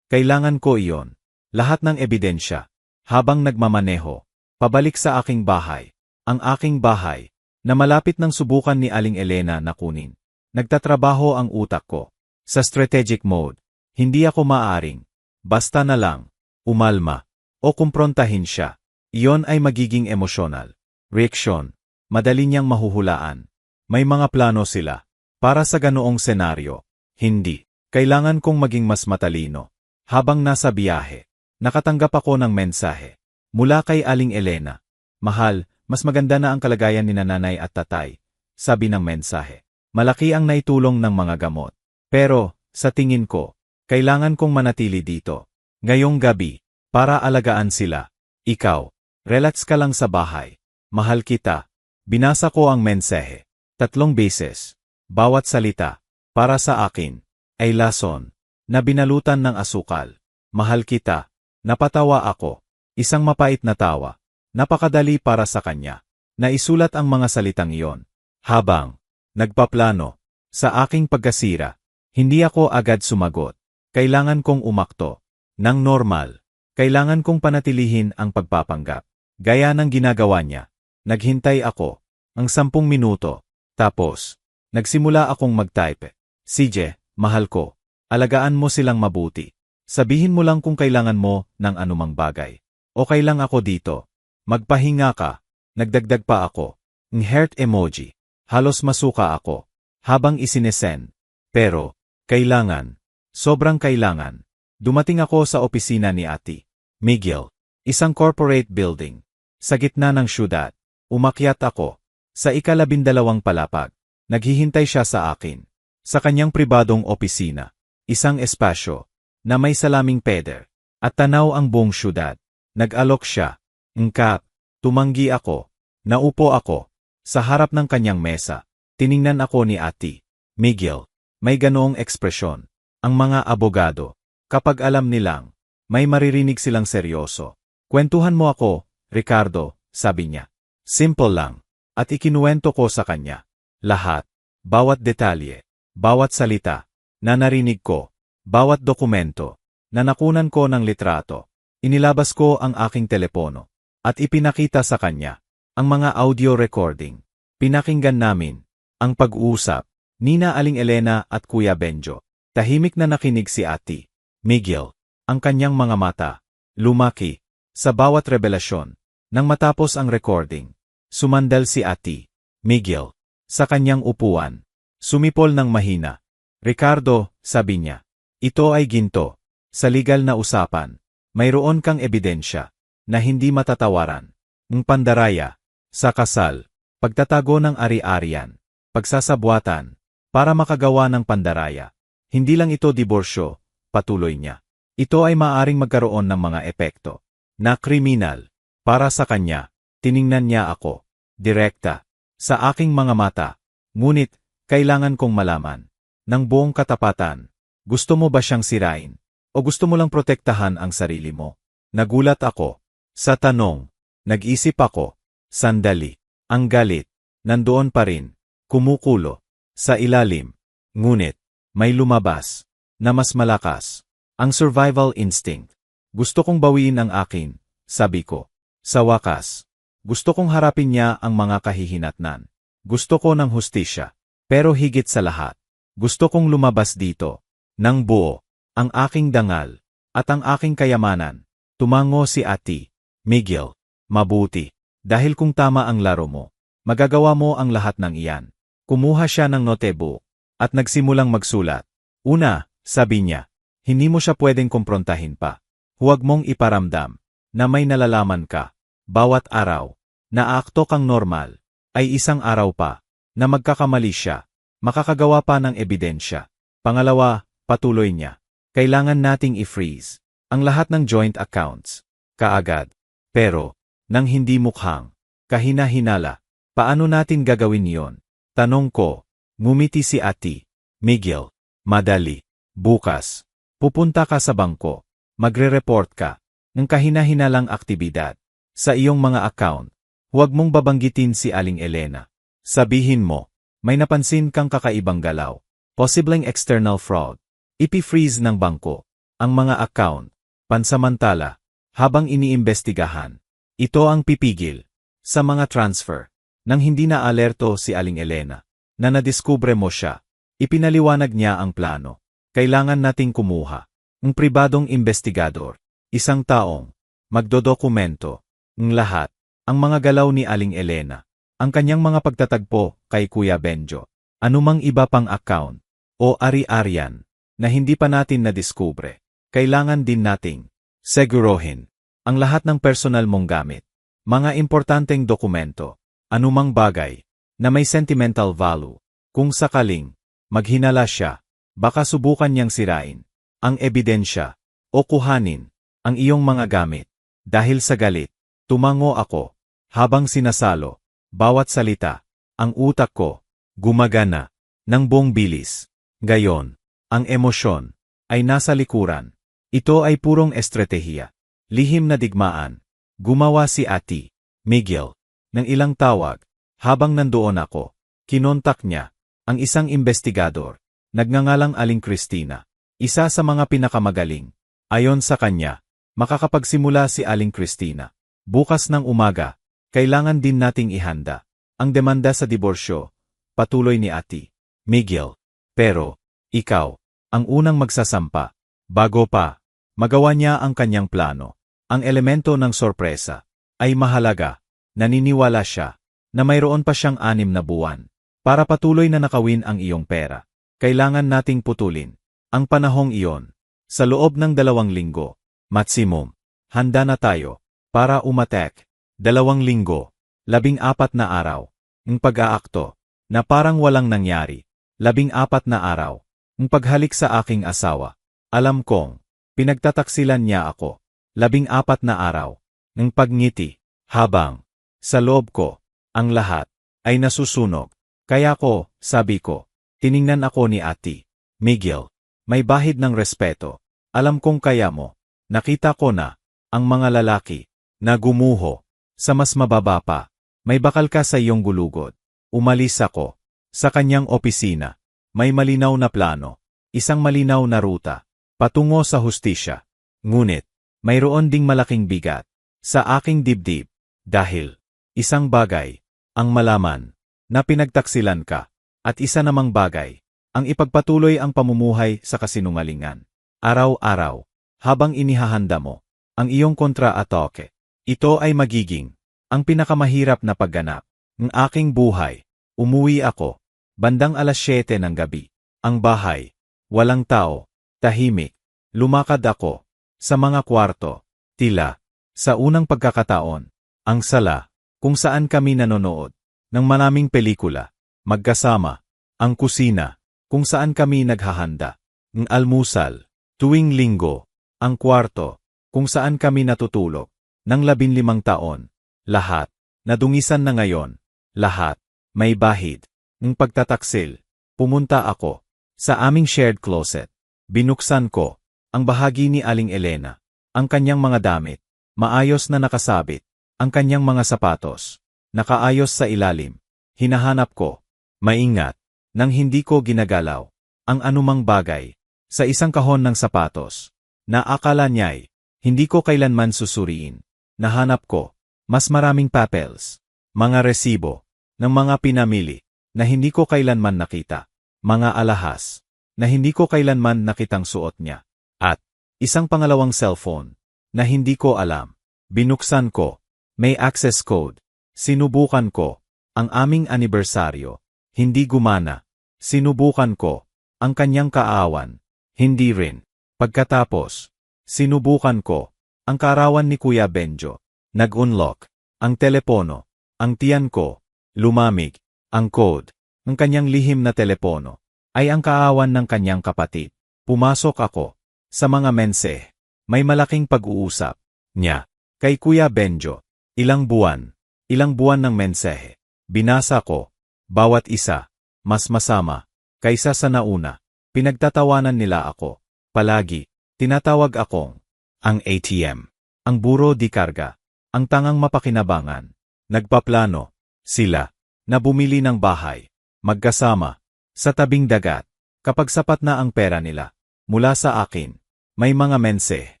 Kailangan ko iyon. Lahat ng ebidensya. Habang nagmamaneho. Pabalik sa aking bahay. Ang aking bahay, na malapit ng subukan ni Aling Elena na kunin. Nagtatrabaho ang utak ko. Sa strategic mode, hindi ako maaring. Basta na lang, umalma, o kumprontahin siya. Iyon ay magiging emosyonal. Reaksyon, madali niyang mahuhulaan. May mga plano sila. Para sa ganoong senaryo, hindi. Kailangan kong maging mas matalino. Habang nasa biyahe, nakatanggap ako ng mensahe. Mula kay Aling Elena. Mahal, mas maganda na ang kalagayan ni nanay at tatay, sabi ng mensahe. Malaki ang naitulong ng mga gamot. Pero, sa tingin ko, kailangan kong manatili dito. Ngayong gabi, para alagaan sila. Ikaw, relax ka lang sa bahay. Mahal kita. Binasa ko ang mensahe. 3 beses. Bawat salita, para sa akin, ay lason, na binalutan ng asukal. Mahal kita. Napatawa ako. Isang mapait na tawa. Napakadali para sa kanya. Naisulat ang mga salitang iyon. Habang nagpaplano sa aking pagkasira, hindi ako agad sumagot. Kailangan kong umakto ng normal. Kailangan kong panatilihin ang pagpapanggap. Gaya ng ginagawa niya. Naghintay ako ang 10 minuto. Tapos, nagsimula akong mag-type. CJ, mahal ko. Alagaan mo silang mabuti. Sabihin mo lang kung kailangan mo ng anumang bagay. Okay lang ako dito. Magpahinga ka. Nagdagdag pa ako. Ng heart emoji. Halos masuka ako. Habang isinesend. Pero, kailangan. Sobrang kailangan. Dumating ako sa opisina ni Ate Miguel. Isang corporate building. Sa gitna ng syudad. Umakyat ako. Sa ika-12 palapag. Naghihintay siya sa akin. Sa kanyang pribadong opisina. Isang espasyo. Na may salaming peder. At tanaw ang buong syudad. Nag-alok siya. Ngkap. Tumanggi ako. Naupo ako. Sa harap ng kanyang mesa. Tiningnan ako ni Ate Miguel. May ganoong ekspresyon. Ang mga abogado. Kapag alam nilang, may maririnig silang seryoso. Kwentuhan mo ako, Ricardo, sabi niya. Simple lang. At ikinuwento ko sa kanya. Lahat. Bawat detalye. Bawat salita. na narinig ko, bawat dokumento, na nakunan ko ng litrato. Inilabas ko ang aking telepono, at ipinakita sa kanya, ang mga audio recording. Pinakinggan namin, ang pag-uusap, Nina Aling Elena at Kuya Benjo. Tahimik na nakinig si Ate Miguel, ang kanyang mga mata, lumaki, sa bawat revelasyon. Nang matapos ang recording, sumandal si Ate Miguel, sa kanyang upuan. Sumipol ng mahina. Ricardo, sabi niya, ito ay ginto. Sa legal na usapan, mayroon kang ebidensya, na hindi matatawaran. Ng pandaraya, sa kasal, pagtatago ng ari-arian, pagsasabwatan, para makagawa ng pandaraya. Hindi lang ito diborsyo, patuloy niya. Ito ay maaring magkaroon ng mga epekto na kriminal. Para sa kanya, tiningnan niya ako, direkta, sa aking mga mata. Ngunit, kailangan kong malaman, ng buong katapatan, gusto mo ba siyang sirain? O gusto mo lang protektahan ang sarili mo? Nagulat ako. Sa tanong, nag-isip ako. Sandali. Ang galit, nandoon pa rin, kumukulo, sa ilalim. Ngunit, may lumabas, na mas malakas. Ang survival instinct. Gusto kong bawiin ang akin, sabi ko. Sa wakas, gusto kong harapin niya ang mga kahihinatnan. Gusto ko ng hustisya. Pero higit sa lahat, gusto kong lumabas dito, ng buo, ang aking dangal, at ang aking kayamanan. Tumango si Ate Miguel. Mabuti. Dahil kung tama ang laro mo, magagawa mo ang lahat ng iyan. Kumuha siya ng notebook, at nagsimulang magsulat. Una, sabi niya, hindi mo siya pwedeng kumprontahin pa. Huwag mong iparamdam, na may nalalaman ka. Bawat araw, na aakto kang normal, ay isang araw pa, na magkakamali siya, makakagawa pa ng ebidensya. Pangalawa, patuloy niya, kailangan nating i-freeze ang lahat ng joint accounts, kaagad. Pero, nang hindi mukhang kahina-hinala, paano natin gagawin yon? Tanong ko. Ngumiti si Ate Miguel. Madali. Bukas, pupunta ka sa bangko, magre-report ka ng kahina-hinalang aktibidad sa iyong mga account. Huwag mong babanggitin si Aling Elena. Sabihin mo, may napansin kang kakaibang galaw, posibleng external fraud. Ipi-freeze ng bangko ang mga account, pansamantala, habang iniimbestigahan. Ito ang pipigil sa mga transfer nang hindi na alerto si Aling Elena na nadiskubre mo siya. Ipinaliwanag niya ang plano. Kailangan nating kumuha ng pribadong investigador, isang taong magdodokumento ng lahat ang mga galaw ni Aling Elena. Ang kanyang mga pagtatagpo kay Kuya Benjo, anumang iba pang account o ari-arian na hindi pa natin nadiskubre. Kailangan din nating seguruhin ang lahat ng personal mong gamit, mga importanteng dokumento, anumang bagay na may sentimental value. Kung sakaling maghinala siya, baka subukan niyang sirain ang ebidensya o kuhanin ang iyong mga gamit. Dahil sa galit, tumango ako habang sinasalo. Bawat salita, ang utak ko, gumagana, ng buong bilis. Gayon, ang emosyon, ay nasa likuran. Ito ay purong estratehiya. Lihim na digmaan. Gumawa si Ate Miguel ng ilang tawag. Habang nandoon ako, kinontak niya ang isang investigador, nagngangalang Aling Cristina, isa sa mga pinakamagaling. Ayon sa kanya, makakapagsimula si Aling Cristina. Bukas ng umaga, kailangan din nating ihanda ang demanda sa diborsyo, patuloy ni Ate Miguel. Pero, ikaw, ang unang magsasampa. Bago pa magawa niya ang kanyang plano, ang elemento ng sorpresa ay mahalaga. Naniniwala siya na mayroon pa siyang 6 na buwan para patuloy na nakawin ang iyong pera. Kailangan nating putulin ang panahong iyon sa loob ng 2 linggo. Maximum, handa na tayo para umatek. 2 linggo, 14 na araw, ng pag-aakto, na parang walang nangyari. 14 na araw, ng paghalik sa aking asawa. Alam kong, pinagtataksilan niya ako. 14 na araw, ng pagngiti, habang, sa loob ko, ang lahat, ay nasusunog. Kaya ko, sabi ko, tiningnan ako ni Ate Miguel, may bahid ng respeto. Alam kong kaya mo. Nakita ko na, ang mga lalaki, na gumuho, sa mas mababa pa, may bakal ka sa iyong gulugod. Umalis ako sa kanyang opisina. May malinaw na plano. Isang malinaw na ruta, patungo sa hustisya. Ngunit, mayroon ding malaking bigat sa aking dibdib, dahil isang bagay, ang malaman, na pinagtaksilan ka, at isa namang bagay, ang ipagpatuloy ang pamumuhay sa kasinungalingan. Araw-araw, habang inihahanda mo ang iyong kontra-atake, ito ay magiging ang pinakamahirap na pagganap ng aking buhay. Umuwi ako, bandang 7:00 ng gabi. Ang bahay, walang tao, tahimik. Lumakad ako sa mga kwarto, tila sa unang pagkakataon, ang sala, kung saan kami nanonood ng maraming pelikula, magkasama, ang kusina, kung saan kami naghahanda ng almusal, tuwing linggo, ang kwarto, kung saan kami natutulog ng 15 taon, lahat, nadungisan na ngayon, lahat, may bahid, ng pagtataksil. Pumunta ako sa aming shared closet. Binuksan ko ang bahagi ni Aling Elena, ang kanyang mga damit, maayos na nakasabit, ang kanyang mga sapatos, nakaayos sa ilalim. Hinahanap ko, maingat, nang hindi ko ginagalaw, ang anumang bagay, sa isang kahon ng sapatos, na akala niya'y, hindi ko kailanman susuriin. Nahanap ko, mas maraming papels, mga resibo, ng mga pinamili, na hindi ko kailanman nakita, mga alahas, na hindi ko kailanman nakitang suot niya. At, isang pangalawang cellphone, na hindi ko alam. Binuksan ko, may access code. Sinubukan ko, ang aming anibersaryo. Hindi gumana. Sinubukan ko, ang kanyang kaawan. Hindi rin. Pagkatapos, sinubukan ko, ang kaarawan ni Kuya Benjo. Nag-unlock, ang telepono, ang tiyan ko, lumamig, ang code, ng kanyang lihim na telepono, ay ang kaawan ng kanyang kapatid. Pumasok ako sa mga mensahe. May malaking pag-uusap niya kay Kuya Benjo. Ilang buwan ng mensahe. Binasa ko, bawat isa, mas masama, kaysa sa nauna. Pinagtatawanan nila ako. Palagi, tinatawag akong, ang ATM, ang buro di karga, ang tangang mapakinabangan. Nagpaplano, sila, na bumili ng bahay, magkasama, sa tabing dagat, kapag sapat na ang pera nila. Mula sa akin, may mga mensahe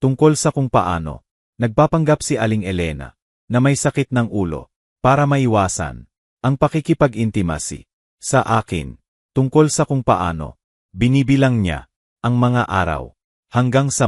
tungkol sa kung paano nagpapanggap si Aling Elena na may sakit ng ulo para maiwasan ang pakikipag-intimacy sa akin, tungkol sa kung paano binibilang niya ang mga araw hanggang sa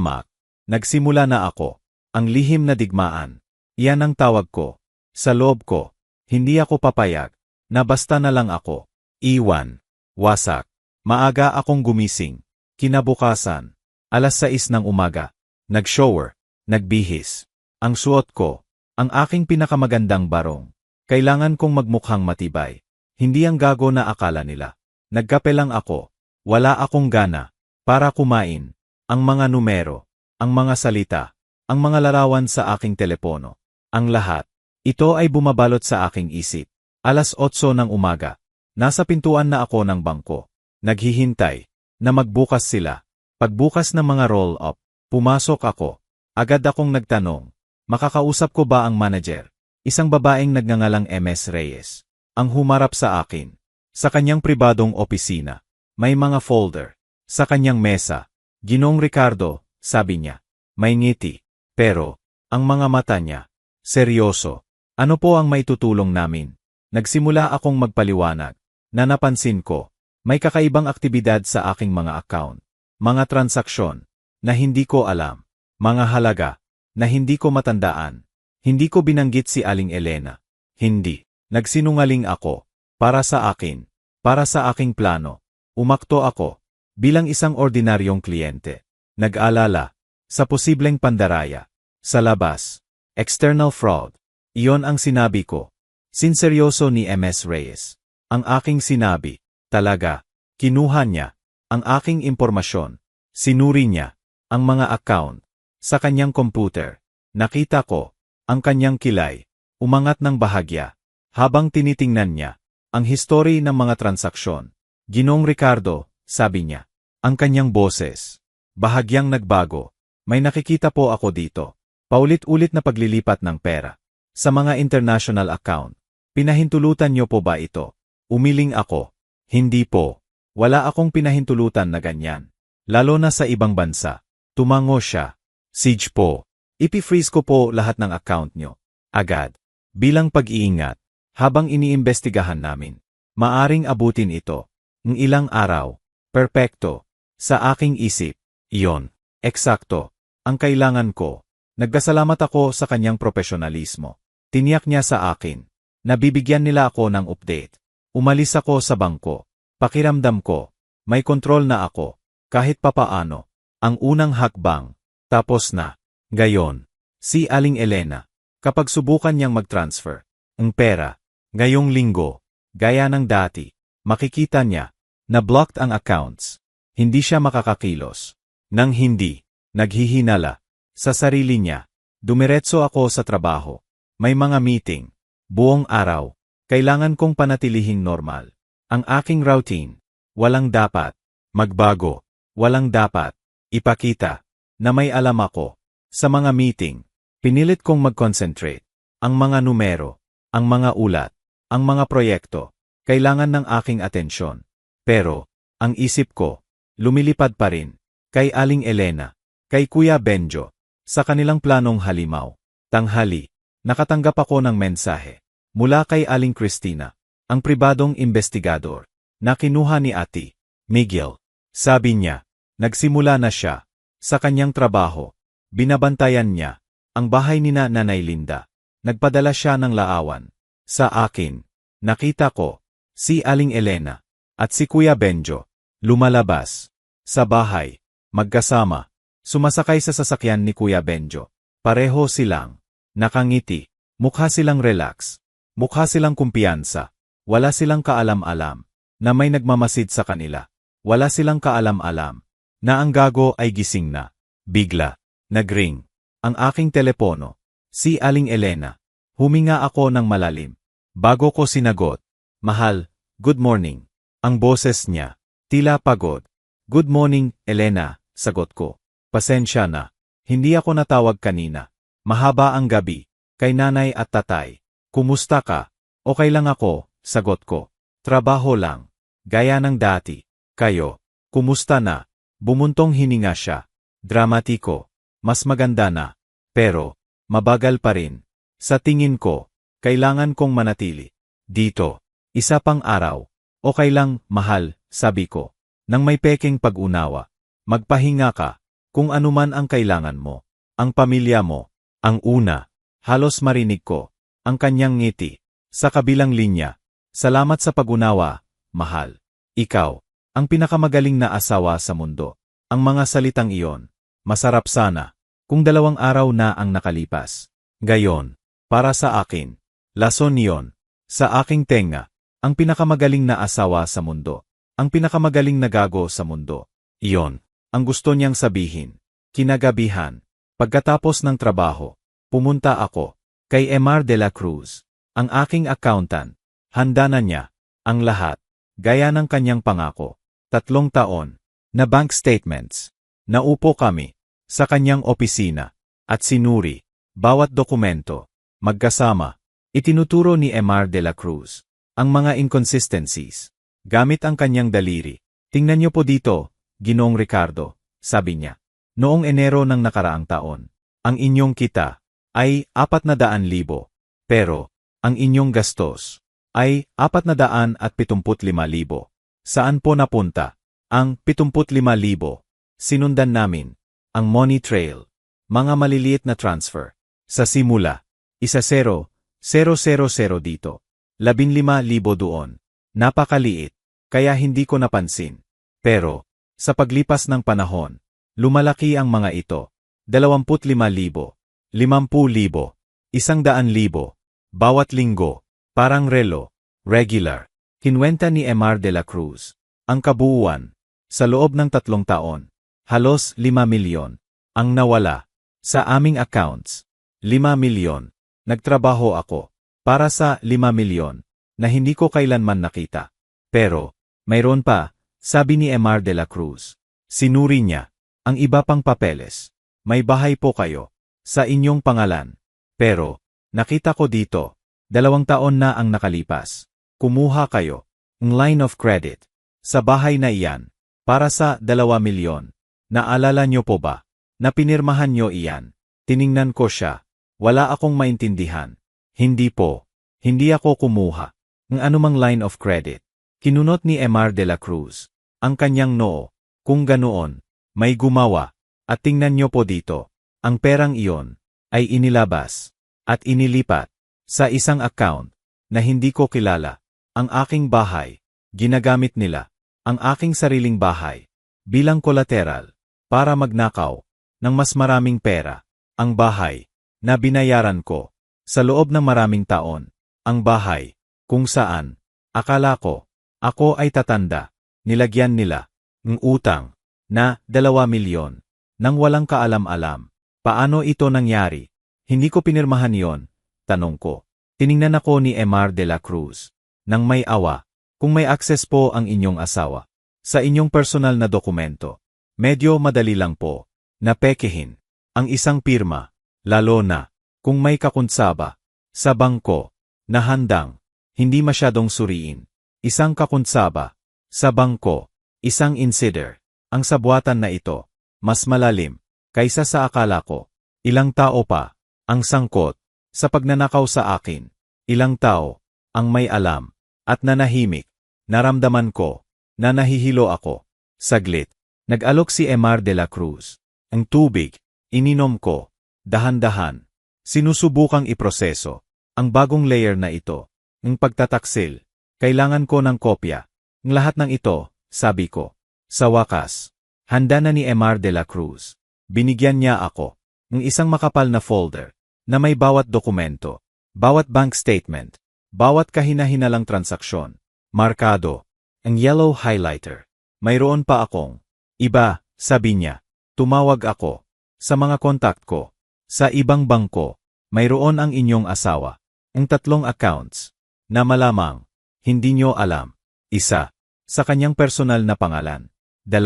nagsimula na ako ang lihim na digmaan. Iyan ang tawag ko sa loob ko. Hindi ako papayag na basta na lang ako iwan, wasak. Maaga akong gumising. Kinabukasan, 6:00 ng umaga, nag-shower, nagbihis. Ang suot ko, ang aking pinakamagandang barong. Kailangan kong magmukhang matibay. Hindi ang gago na akala nila. Nagkape lang ako. Wala akong gana para kumain. Ang mga numero, ang mga salita, ang mga larawan sa aking telepono. Ang lahat, ito ay bumabalot sa aking isip. 8:00 ng umaga, nasa pintuan na ako ng bangko. Naghihintay na magbukas sila. Pagbukas ng mga roll-up, pumasok ako. Agad akong nagtanong, makakausap ko ba ang manager? Isang babaeng nagngangalang MS Reyes, ang humarap sa akin. Sa kanyang pribadong opisina, may mga folder. Sa kanyang mesa, Ginoong Ricardo, sabi niya, may ngiti. Pero, ang mga mata niya, seryoso. Ano po ang maitutulong namin? Nagsimula akong magpaliwanag, na napansin ko, may kakaibang aktibidad sa aking mga account, mga transaksyon, na hindi ko alam, mga halaga, na hindi ko matandaan. Hindi ko binanggit si Aling Elena. Hindi. Nagsinungaling ako. Para sa akin. Para sa aking plano. Umakto ako. Bilang isang ordinaryong kliyente. Nag-alala. Sa posibleng pandaraya. Sa labas. External fraud. Iyon ang sinabi ko. Sinseryoso ni MS Reyes. Ang aking sinabi. Talaga. Kinuha niya ang aking impormasyon. Sinuri niya ang mga account sa kanyang computer. Nakita ko ang kanyang kilay. Umangat ng bahagya habang tinitingnan niya ang history ng mga transaksyon. Ginoong Ricardo, sabi niya. Ang kanyang boses. Bahagyang nagbago. May nakikita po ako dito. Paulit-ulit na paglilipat ng pera sa mga international account. Pinahintulutan niyo po ba ito? Umiling ako. Hindi po. Wala akong pinahintulutan na ganyan. Lalo na sa ibang bansa. Tumango siya. Siege po. Ipi-freeze ko po lahat ng account nyo. Agad. Bilang pag-iingat. Habang iniimbestigahan namin. Maaring abutin ito. Ng ilang araw. Perpekto. Sa aking isip. Iyon. Eksakto. Ang kailangan ko. Nagkasalamat ako sa kanyang profesionalismo. Tiniyak niya sa akin. Nabibigyan nila ako ng update. Umalis ako sa bangko. Pakiramdam ko. May kontrol na ako. Kahit papaano. Ang unang hakbang. Tapos na. Gayon. Si Aling Elena. Kapag subukan niyang mag-transfer. Ang pera. Ngayong linggo. Gaya ng dati. Makikita niya. Na blocked ang accounts. Hindi siya makakakilos. Nang hindi. Naghihinala. Sa sarili niya. Dumiretso ako sa trabaho. May mga meeting. Buong araw. Kailangan kong panatilihing normal. Ang aking routine. Walang dapat. Magbago. Walang dapat. Ipakita. Na may alam ako. Sa mga meeting. Pinilit kong mag-concentrate. Ang mga numero. Ang mga ulat. Ang mga proyekto. Kailangan ng aking atensyon. Pero. Ang isip ko. Lumilipad pa rin. Kay Aling Elena. Kay Kuya Benjo. Sa kanilang planong halimaw. Tanghali. Nakatanggap ako ng mensahe. Mula kay Aling Cristina. Ang pribadong investigador. Na kinuha ni Ate Miguel. Sabi niya. Nagsimula na siya. Sa kanyang trabaho. Binabantayan niya. Ang bahay ni Nanay Linda. Nagpadala siya ng laawan. Sa akin. Nakita ko. Si Aling Elena. At si Kuya Benjo. Lumalabas. Sa bahay. Magkasama. Sumasakay sa sasakyan ni Kuya Benjo. Pareho silang. Nakangiti. Mukha silang relax. Mukha silang kumpiyansa. Wala silang kaalam-alam. Na may nagmamasid sa kanila. Wala silang kaalam-alam. Na ang gago ay gising na. Bigla. Nagring. Ang aking telepono. Si Aling Elena. Huminga ako ng malalim. Bago ko sinagot. Mahal, good morning. Ang boses niya. Tila pagod. Good morning, Elena, sagot ko. Pasensya na. Hindi ako natawag kanina. Mahaba ang gabi. Kay nanay at tatay. Kumusta ka? Okay lang ako, sagot ko. Trabaho lang. Gaya ng dati. Kayo. Kumusta na? Bumuntong hininga siya. Dramatiko. Mas maganda na. Pero, mabagal pa rin. Sa tingin ko, kailangan kong manatili. Dito. Isa pang araw. Okay lang, mahal, sabi ko. Nang may peking pag-unawa. Magpahinga ka. Kung anuman ang kailangan mo. Ang pamilya mo. Ang una. Halos marinig ko. Ang kanyang ngiti. Sa kabilang linya. Salamat sa pag-unawa, mahal. Ikaw. Ang pinakamagaling na asawa sa mundo. Ang mga salitang iyon. Masarap sana. Kung 2 araw na ang nakalipas. Gayon. Para sa akin. Lason niyon. Sa aking tenga. Ang pinakamagaling na asawa sa mundo. Ang pinakamagaling na gago sa mundo. Iyon. Ang gusto niyang sabihin. Kinagabihan. Pagkatapos ng trabaho. Pumunta ako. Kay Emar de la Cruz. Ang aking accountant. Handa na niya. Ang lahat. Gaya ng kanyang pangako. 3 taon. Na bank statements. Naupo kami. Sa kanyang opisina. At sinuri. Bawat dokumento. Magkasama. Itinuturo ni Emar de la Cruz. Ang mga inconsistencies. Gamit ang kanyang daliri. Tingnan niyo po dito, Ginoong Ricardo. Sabi niya. Noong Enero ng nakaraang taon. Ang inyong kita. Ay 400,000. Pero, ang inyong gastos. Ay 475,000. Saan po napunta? Ang 75,000. Sinundan namin. Ang money trail. Mga maliliit na transfer. Sa simula. 1,000,000 dito. 15,000 doon. Napakaliit. Kaya hindi ko napansin. Pero, sa paglipas ng panahon, lumalaki ang mga ito. 25,000. 50,000. 100,000. Bawat linggo. Parang relo. Regular. Kinwenta ni Emar de la Cruz. Ang kabuuan. Sa loob ng 3 taon. Halos 5 milyon. Ang nawala. Sa aming accounts. 5 milyon. Nagtrabaho ako. Para sa 5 milyon. Na hindi ko kailanman nakita. Pero, mayroon pa, sabi ni Emar de la Cruz. Sinuri niya. Ang iba pang papeles. May bahay po kayo. Sa inyong pangalan. Pero, nakita ko dito. 2 taon na ang nakalipas. Kumuha kayo. Ng line of credit. Sa bahay na iyan. Para sa 2 milyon. Naalala nyo po ba? Na pinirmahan nyo iyan. Tiningnan ko siya. Wala akong maintindihan. Hindi po. Hindi ako kumuha ng anumang line of credit. Kinunot ni Emar de la Cruz ang kanyang noo. Kung ganoon, may gumawa. At tingnan nyo po dito. Ang perang iyon ay inilabas at inilipat sa isang account na hindi ko kilala. Ang aking bahay, ginagamit nila ang aking sariling bahay bilang collateral para magnakaw ng mas maraming pera. Ang bahay na binayaran ko sa loob ng maraming taon. Ang bahay kung saan akala ko ako ay tatanda. Nilagyan nila ng utang na 2 milyon nang walang kaalam-alam. Paano ito nangyari? Hindi ko pinirmahan yon, tanong ko. Tiningnan ako ni Emar de la Cruz. Nang may awa, kung may access po ang inyong asawa sa inyong personal na dokumento, medyo madali lang po na pekehin ang isang pirma, lalo na kung may kakuntsaba sa bangko na handang hindi masyadong suriin. Isang kakuntsaba sa bangko, isang insider. Ang sabwatan na ito, mas malalim kaysa sa akala ko. Ilang tao pa ang sangkot sa pagnanakaw sa akin. Ilang tao ang may alam at nanahimik. Naramdaman ko na nahihilo ako. Saglit, nag-alok si Emar de la Cruz. Ang tubig, ininom ko, dahan-dahan. Sinusubukang iproseso ang bagong layer na ito. Ang pagtataksil, kailangan ko ng kopya. Ang lahat ng ito, sabi ko. Sa wakas, handa na ni Emar de la Cruz. Binigyan niya ako ng isang makapal na folder na may bawat dokumento, bawat bank statement, bawat kahina-hinalang transaksyon. Markado, ang yellow highlighter. Mayroon pa akong iba, sabi niya. Tumawag ako sa mga kontak ko. Sa ibang bangko, mayroon ang inyong asawa. Ang 3 accounts na malamang hindi nyo alam. Isa, sa kanyang personal na pangalan. 2,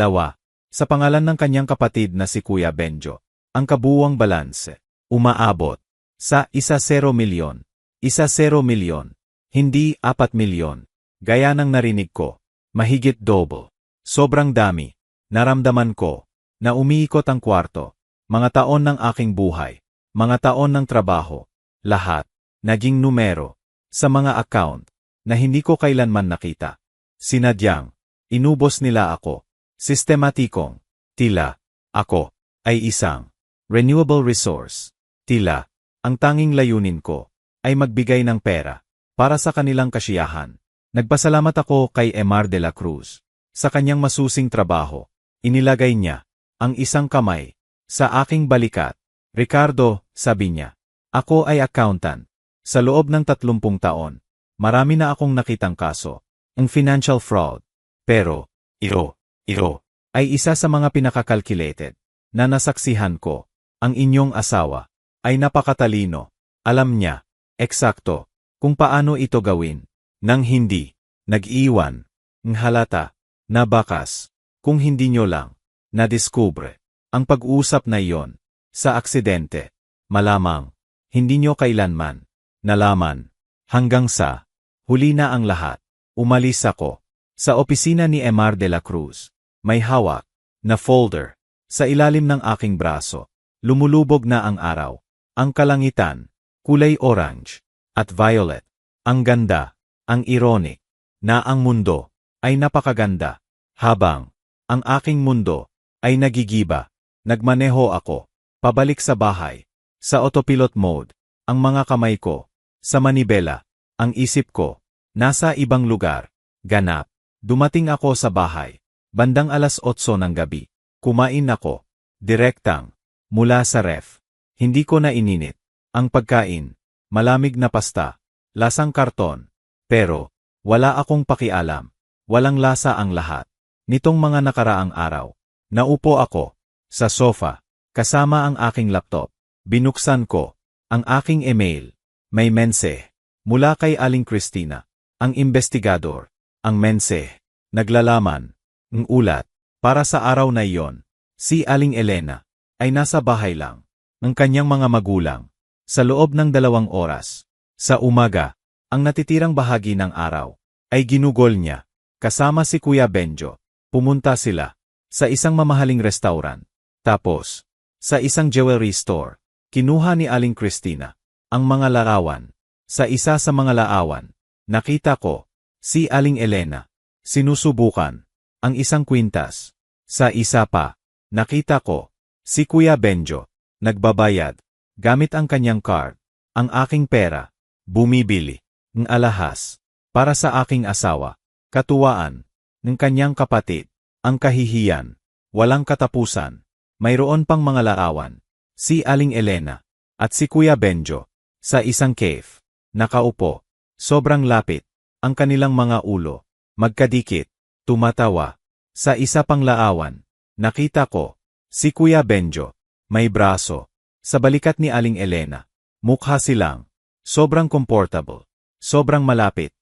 sa pangalan ng kanyang kapatid na si Kuya Benjo. Ang kabuuang balanse, umaabot sa 10 milyon. 10 milyon, hindi 4 milyon. Gaya ng narinig ko, mahigit double. Sobrang dami. Naramdaman ko na umiikot ang kwarto. Mga taon ng aking buhay, mga taon ng trabaho, lahat, naging numero, sa mga account na hindi ko kailanman nakita. Sinadyang, inubos nila ako. Sistematikong, tila, ako, ay isang renewable resource. Tila, ang tanging layunin ko ay magbigay ng pera para sa kanilang kasiyahan. Nagpasalamat ako kay Emar de la Cruz. Sa kanyang masusing trabaho, inilagay niya ang isang kamay sa aking balikat. Ricardo, sabi niya, ako ay accountant. Sa loob ng 30 taon, marami na akong nakitang kaso, ang financial fraud. Pero, ito ay isa sa mga pinaka-calculated na nasaksihan ko. Ang inyong asawa ay napakatalino. Alam niya, eksakto, kung paano ito gawin. Nang hindi, nag-iwan, ng halata, na bakas, kung hindi nyo lang, nadiskubre, ang pag-uusap na iyon, sa aksidente, malamang, hindi nyo kailanman, nalaman, hanggang sa, huli na ang lahat, umalis ako, sa opisina ni Emar de la Cruz. May hawak na folder sa ilalim ng aking braso. Lumulubog na ang araw. Ang kalangitan, kulay orange at violet. Ang ganda, ang ironic, na ang mundo ay napakaganda. Habang ang aking mundo ay nagigiba, nagmaneho ako, pabalik sa bahay, sa autopilot mode, ang mga kamay ko, sa manibela, ang isip ko, nasa ibang lugar, ganap. Dumating ako sa bahay. Bandang 8:00 ng gabi, kumain ako, direktang, mula sa ref. Hindi ko na ininit. Ang pagkain, malamig na pasta, lasang karton. Pero, wala akong pakialam. Walang lasa ang lahat. Nitong mga nakaraang araw, naupo ako, sa sofa, kasama ang aking laptop. Binuksan ko, ang aking email. May mensahe, mula kay Aling Cristina, ang investigador. Ang mensahe, naglalaman. Ang ulat, para sa araw na iyon, si Aling Elena, ay nasa bahay lang, ng kanyang mga magulang, sa loob ng 2 oras. Sa umaga, ang natitirang bahagi ng araw, ay ginugol niya, Kasama si Kuya Benjo. Pumunta sila sa isang mamahaling restaurant. Tapos, sa isang jewelry store, kinuha ni Aling Christina ang mga larawan. Sa isa sa mga larawan, nakita ko si Aling Elena. Sinusubukan ang isang kwintas. Sa isa pa, nakita ko si Kuya Benjo. Nagbabayad gamit ang kanyang card. Ang aking pera, bumibili ng alahas para sa aking asawa. Katuwaan ng kanyang kapatid. Ang kahihiyan, walang katapusan. Mayroon pang mga larawan. Si Aling Elena at si Kuya Benjo sa isang cave. Nakaupo, sobrang lapit, ang kanilang mga ulo, magkadikit, tumatawa. Sa isa pang larawan, nakita ko si Kuya Benjo, may braso, sa balikat ni Aling Elena. Mukha silang sobrang comfortable, sobrang malapit.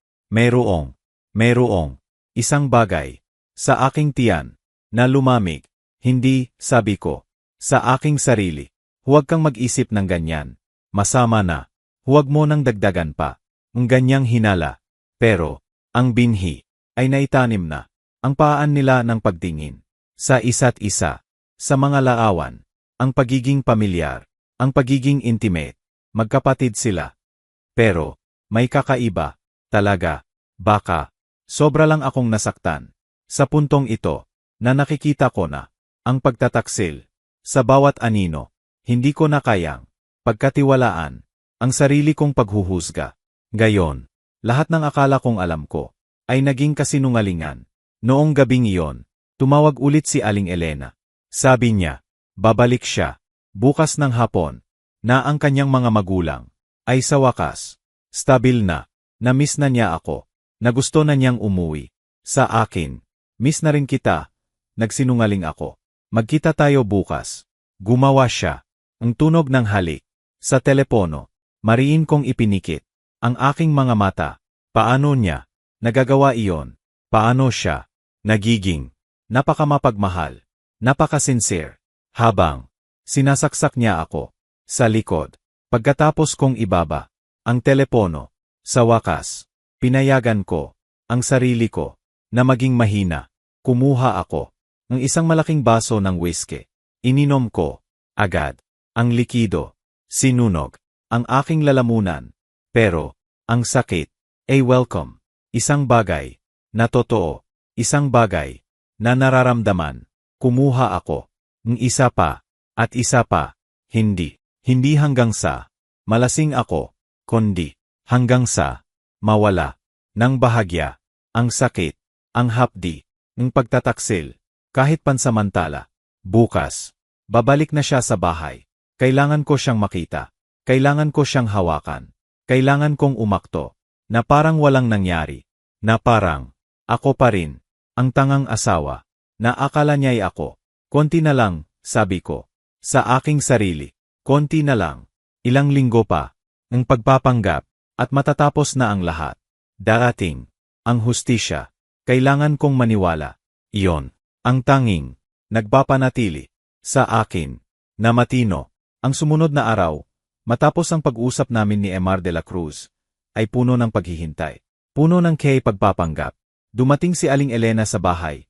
Mayroong isang bagay sa aking tiyan na lumamig. Hindi, sabi ko, sa aking sarili. Huwag kang mag-isip ng ganyan. Masama na. Huwag mo nang dagdagan pa. Ang ganyang hinala. Pero, ang binhi ay naitanim na. Ang paan nila ng pagtingin sa isa't isa. Sa mga larawan, ang pagiging pamilyar, ang pagiging intimate. Magkapatid sila. Pero, may kakaiba. Talaga. Baka, sobra lang akong nasaktan. Sa puntong ito, na nakikita ko na ang pagtataksil sa bawat anino. Hindi ko na kayang pagkatiwalaan ang sarili kong paghuhusga. Gayon, lahat ng akala kong alam ko ay naging kasinungalingan. Noong gabing iyon, tumawag ulit si Aling Elena. Sabi niya, babalik siya bukas ng hapon, na ang kanyang mga magulang ay sa wakas stabil na miss na niya ako, na gusto na niyang umuwi sa akin. Miss na rin kita. Nagsinungaling ako. Magkita tayo bukas. Gumawa siya. Ang tunog ng halik sa telepono. Mariin kong ipinikit ang aking mga mata. Paano niya nagagawa iyon? Paano siya nagiging napakamapagmahal, napakasincere, habang sinasaksak niya ako sa likod. Pagkatapos kong ibaba ang telepono, sa wakas, pinayagan ko ang sarili ko na maging mahina. Kumuha ako ng isang malaking baso ng whiskey. Ininom ko agad ang likido. Sinunog ang aking lalamunan. Pero, ang sakit ay welcome. Isang bagay na totoo. Isang bagay na nararamdaman. Kumuha ako ng isa pa at isa pa. Hindi hanggang sa malasing ako, kundi hanggang sa mawala ng bahagya. Ang sakit, ang hapdi, ng pagtataksil, kahit pansamantala. Bukas, babalik na siya sa bahay. Kailangan ko siyang makita. Kailangan ko siyang hawakan. Kailangan kong umakto, na parang walang nangyari. Na parang, ako pa rin, ang tangang asawa, na akala niya'y ako. Konti na lang, sabi ko, sa aking sarili. Konti na lang, ilang linggo pa, ang pagpapanggap, at matatapos na ang lahat. Darating, ang hustisya. Kailangan kong maniwala. Iyon, ang tanging, nagpapanatili, sa akin, na matino. Ang sumunod na araw, matapos ang pag-usap namin ni Emar de la Cruz, ay puno ng paghihintay. Puno ng pagpapanggap. Dumating si Aling Elena sa bahay.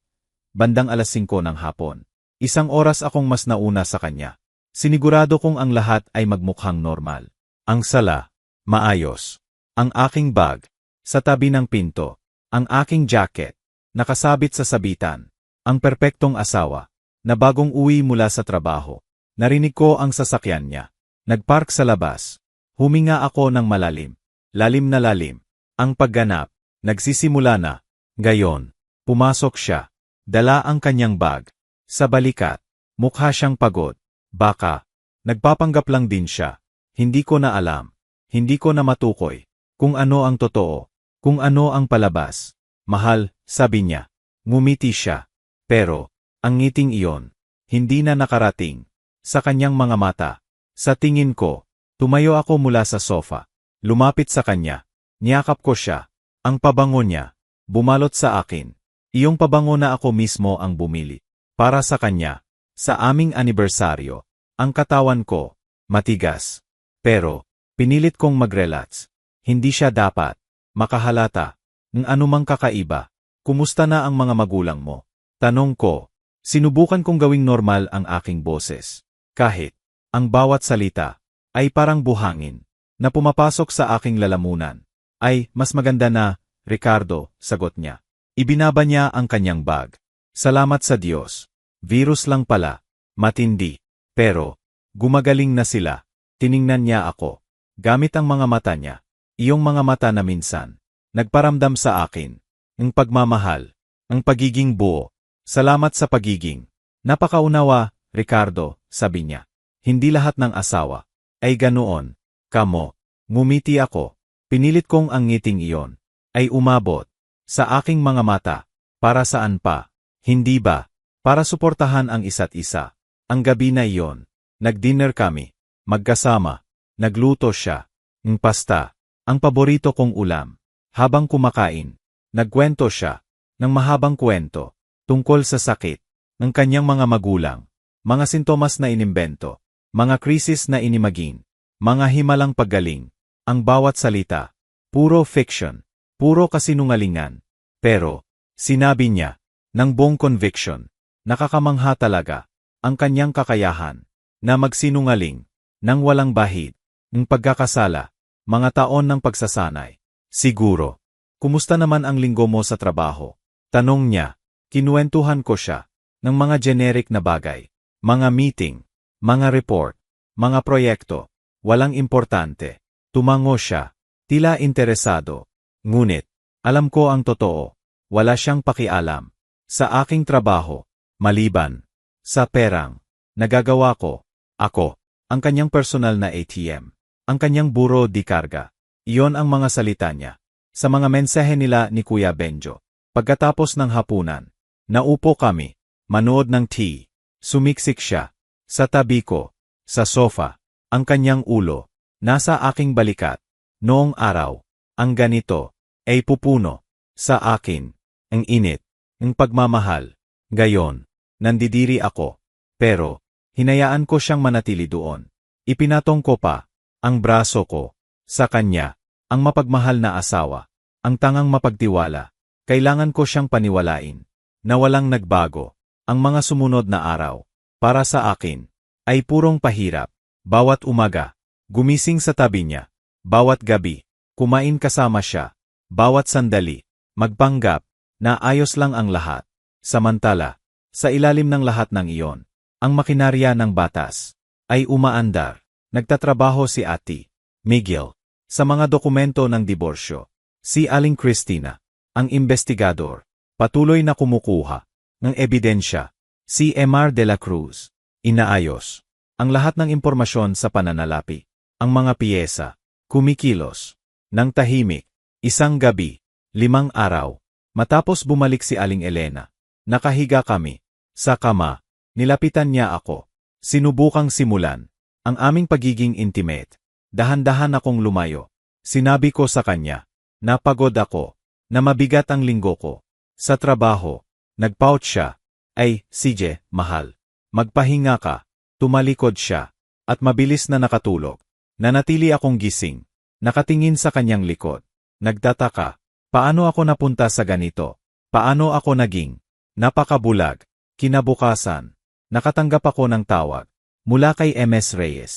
Bandang 5:00 ng hapon. Isang oras akong mas nauna sa kanya. Sinigurado kong ang lahat ay magmukhang normal. Ang sala, maayos. Ang aking bag, sa tabi ng pinto. Ang aking jacket, nakasabit sa sabitan. Ang perpektong asawa, na bagong uwi mula sa trabaho. Narinig ko ang sasakyan niya. Nagpark sa labas. Huminga ako ng malalim. Lalim na lalim. Ang pagganap, nagsisimula na. Gayon, pumasok siya. Dala ang kanyang bag. Sa balikat, mukha siyang pagod. Baka, nagpapanggap lang din siya. Hindi ko na alam. Hindi ko na matukoy kung ano ang totoo. Kung ano ang palabas. Mahal, sabi niya. Ngumiti siya. Pero, ang ngiting iyon, hindi na nakarating sa kanyang mga mata. Sa tingin ko, tumayo ako mula sa sofa. Lumapit sa kanya. Niyakap ko siya. Ang pabango niya, bumalot sa akin. Iyong pabango na ako mismo ang bumili. Para sa kanya, sa aming anibersaryo. Ang katawan ko, matigas. Pero, pinilit kong mag-relax. Hindi siya dapat makahalata ng anumang kakaiba. Kumusta na ang mga magulang mo? Tanong ko. Sinubukan kong gawing normal ang aking boses. Kahit ang bawat salita ay parang buhangin na pumapasok sa aking lalamunan. Ay, mas maganda na, Ricardo, sagot niya. Ibinaba niya ang kanyang bag. Salamat sa Diyos. Virus lang pala. Matindi. Pero, gumagaling na sila. Tiningnan niya ako. Gamit ang mga mata niya. Iyong mga mata na minsan. Nagparamdam sa akin. Ang pagmamahal. Ang pagiging buo. Salamat sa pagiging. Napakaunawa, Ricardo, sabi niya. Hindi lahat ng asawa ay ganoon. Kamo. Ngumiti ako. Pinilit kong ang ngiting iyon ay umabot sa aking mga mata. Para saan pa? Hindi ba? Para suportahan ang isa't isa. Ang gabi na iyon, nag-dinner kami. Magkasama. Nagluto siya. Ng pasta. Ang paborito kong ulam. Habang kumakain, nagkwento siya ng mahabang kwento tungkol sa sakit ng kanyang mga magulang, mga sintomas na inimbento, mga krisis na inimagin, mga himalang paggaling. Ang bawat salita, puro fiction, puro kasinungalingan. Pero, sinabi niya, ng buong conviction, nakakamangha talaga ang kanyang kakayahan na magsinungaling ng walang bahid, ng pagkakasala, mga taon ng pagsasanay. Siguro. Kumusta naman ang linggo mo sa trabaho? Tanong niya. Kinuwentuhan ko siya ng mga generic na bagay, mga meeting, mga report, mga proyekto, walang importante. Tumango siya, tila interesado. Ngunit, alam ko ang totoo, wala siyang pakialam sa aking trabaho, maliban sa perang nagagawa ko. Ako, ang kanyang personal na ATM, ang kanyang buro di karga. Iyon ang mga salita niya sa mga mensahe nila ni Kuya Benjo. Pagkatapos ng hapunan, naupo kami, manood ng tea. Sumiksik siya sa tabi ko, sa sofa, ang kanyang ulo nasa aking balikat. Noong araw, ang ganito ay pupuno sa akin, ang init, ang pagmamahal. Gayon, nandidiri ako, pero hinayaan ko siyang manatili doon. Ipinatong ko pa ang braso ko sa kanya, ang mapagmahal na asawa, ang tangang mapagtiwala. Kailangan ko siyang paniwalain na walang nagbago. Ang mga sumunod na araw, para sa akin, ay purong pahirap. Bawat umaga, gumising sa tabi niya. Bawat gabi, kumain kasama siya. Bawat sandali, magpanggap na ayos lang ang lahat. Samantala, sa ilalim ng lahat ng iyon, ang makinarya ng batas ay umaandar. Nagtatrabaho si Ate Miguel sa mga dokumento ng diborsyo. Si Aling Cristina, ang investigador, patuloy na kumukuha ng ebidensya. Si Emar de la Cruz, inaayos ang lahat ng impormasyon sa pananalapi. Ang mga piyesa, kumikilos ng tahimik. Isang gabi, 5 araw, matapos bumalik si Aling Elena, nakahiga kami sa kama. Nilapitan niya ako. Sinubukang simulan ang aming pagiging intimate. Dahan-dahan akong lumayo. Sinabi ko sa kanya, napagod ako, na mabigat ang linggo ko. Sa trabaho, nagpout siya. Ay, CJ, mahal. Magpahinga ka. Tumalikod siya. At mabilis na nakatulog. Nanatili akong gising. Nakatingin sa kanyang likod. Nagtataka. Paano ako napunta sa ganito? Paano ako naging napakabulag? Kinabukasan, nakatanggap ako ng tawag mula kay MS Reyes.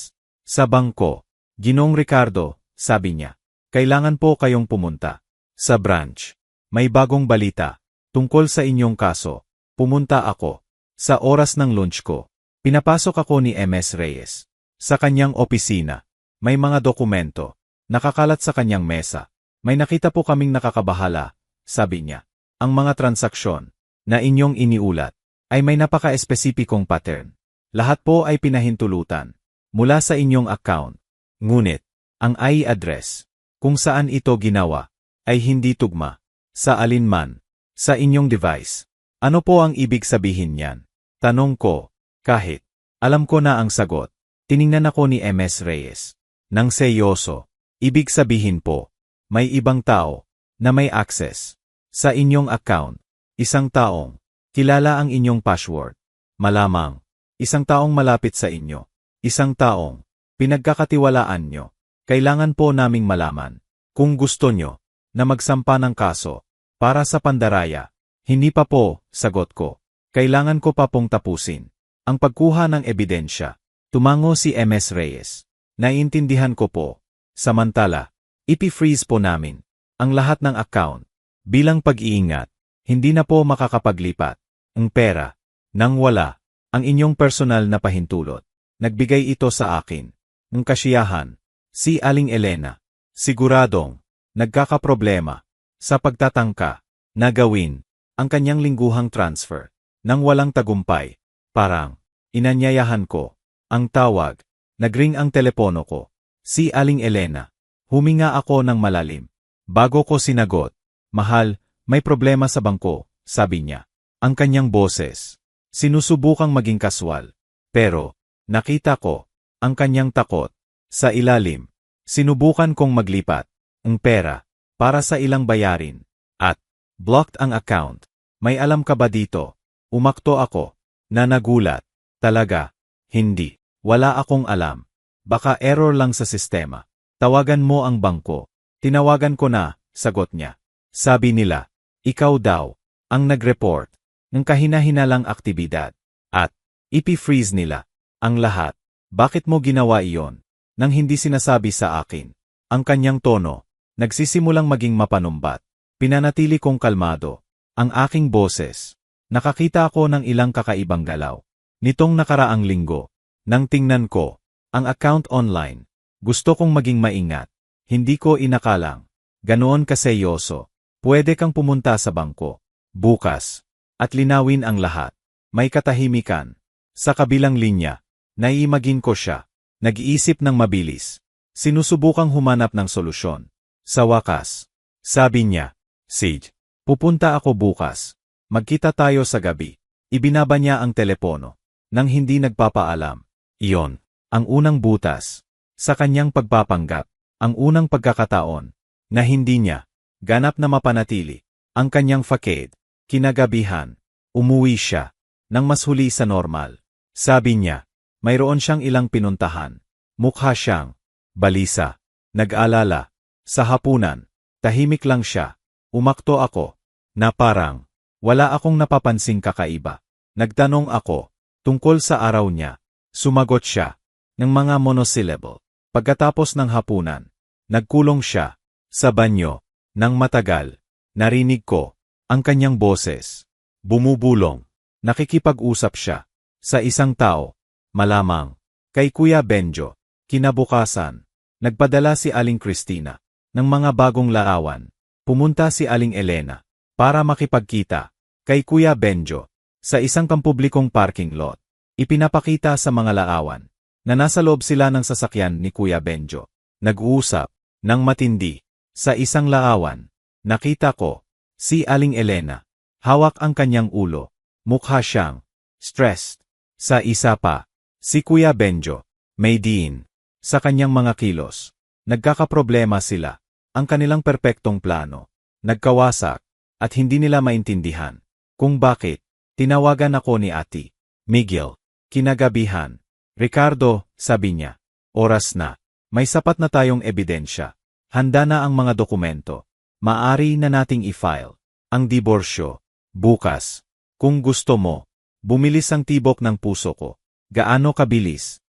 Sa bangko, Ginoong Ricardo, sabi niya, kailangan po kayong pumunta sa branch. May bagong balita tungkol sa inyong kaso. Pumunta ako sa oras ng lunch ko. Pinapasok ako ni MS Reyes sa kanyang opisina. May mga dokumento nakakalat sa kanyang mesa. May nakita po kaming nakakabahala, sabi niya. Ang mga transaksyon na inyong iniulat ay may napaka-espesipikong pattern. Lahat po ay pinahintulutan mula sa inyong account. Ngunit, ang IP address kung saan ito ginawa ay hindi tugma sa alinman sa inyong device. Ano po ang ibig sabihin niyan? Tanong ko, kahit alam ko na ang sagot. Tiningnan ako ni MS Reyes nang seryoso. Ibig sabihin po, may ibang tao na may access sa inyong account. Isang taong kilala ang inyong password. Malamang, isang taong malapit sa inyo. Isang taong pinagkakatiwalaan nyo. Kailangan po naming malaman kung gusto nyo na magsampa ng kaso para sa pandaraya. Hindi pa po, sagot ko. Kailangan ko pa pong tapusin ang pagkuha ng ebidensya. Tumango si MS Reyes. Naiintindihan ko po. Samantala, ipi-freeze po namin ang lahat ng account. Bilang pag-iingat, hindi na po makakapaglipat ang pera nang wala ang inyong personal na pahintulot. Nagbigay ito sa akin ng kasiyahan, si Aling Elena. Siguradong nagkakaproblema sa pagtatangka na gawin ang kanyang lingguhang transfer nang walang tagumpay. Parang inanyayahan ko ang tawag. Nagring ang telepono ko. Si Aling Elena. Huminga ako ng malalim. Bago ko sinagot, "Mahal, may problema sa bangko," sabi niya. Ang kanyang boses. Sinusubukang maging kaswal. Pero, nakita ko ang kanyang takot. Sa ilalim, sinubukan kong maglipat ang pera para sa ilang bayarin. At, blocked ang account. May alam ka ba dito? Umakto ako. Na nagulat. Talaga, hindi. Wala akong alam. Baka error lang sa sistema. Tawagan mo ang bangko. Tinawagan ko na, sagot niya. Sabi nila, ikaw daw ang nag-report ng kahina-hinalang aktibidad. At, ipi-freeze nila ang lahat. Bakit mo ginawa iyon? Nang hindi sinasabi sa akin. Ang kanyang tono, nagsisimulang maging mapanumbat. Pinanatili kong kalmado ang aking boses. Nakakita ako ng ilang kakaibang galaw. Nitong nakaraang linggo, nang tingnan ko ang account online, gusto kong maging maingat. Hindi ko inakalang ganoon kaseryoso. Pwede kang pumunta sa bangko bukas at linawin ang lahat. May katahimikan. Sa kabilang linya, naiimagine ko siya. Nag-iisip ng mabilis. Sinusubukang humanap ng solusyon. Sa wakas, sabi niya, Sage, pupunta ako bukas. Magkita tayo sa gabi. Ibinaba niya ang telepono. Nang hindi nagpapaalam. Iyon, ang unang butas. Sa kanyang pagpapanggap. Ang unang pagkakataon. Na hindi niya ganap na mapanatili ang kanyang facade. Kinagabihan, umuwi siya nang mas huli sa normal. Sabi niya, mayroon siyang ilang pinuntahan. Mukha siyang balisa. Nag-alala. Sa hapunan, tahimik lang siya. Umakto ako na parang wala akong napapansing kakaiba. Nagtanong ako tungkol sa araw niya. Sumagot siya ng mga monosyllable. Pagkatapos ng hapunan, nagkulong siya sa banyo ng matagal. Narinig ko ang kanyang boses. Bumubulong. Nakikipag-usap siya sa isang tao. Malamang kay Kuya Benjo. Kinabukasan, nagpadala si Aling Cristina ng mga bagong larawan. Pumunta si Aling Elena para makipagkita kay Kuya Benjo sa isang pampublikong parking lot. Ipinapakita sa mga larawan na nasa loob sila ng sasakyan ni Kuya Benjo. Nag-uusap ng matindi. Sa isang larawan, nakita ko si Aling Elena. Hawak ang kanyang ulo. Mukha siyang stressed. Sa isa pa, si Kuya Benjo. May diin sa kanyang mga kilos. Nagkakaproblema sila. Ang kanilang perpektong plano. Nagkawasak at hindi nila maintindihan kung bakit. Tinawagan ako ni Ate Miguel. Kinagabihan. Ricardo, sabi niya. Oras na. May sapat na tayong ebidensya. Handa na ang mga dokumento. Maari na nating i-file ang diborsyo. Bukas. Kung gusto mo, bumilis ang tibok ng puso ko. Gaano kabilis?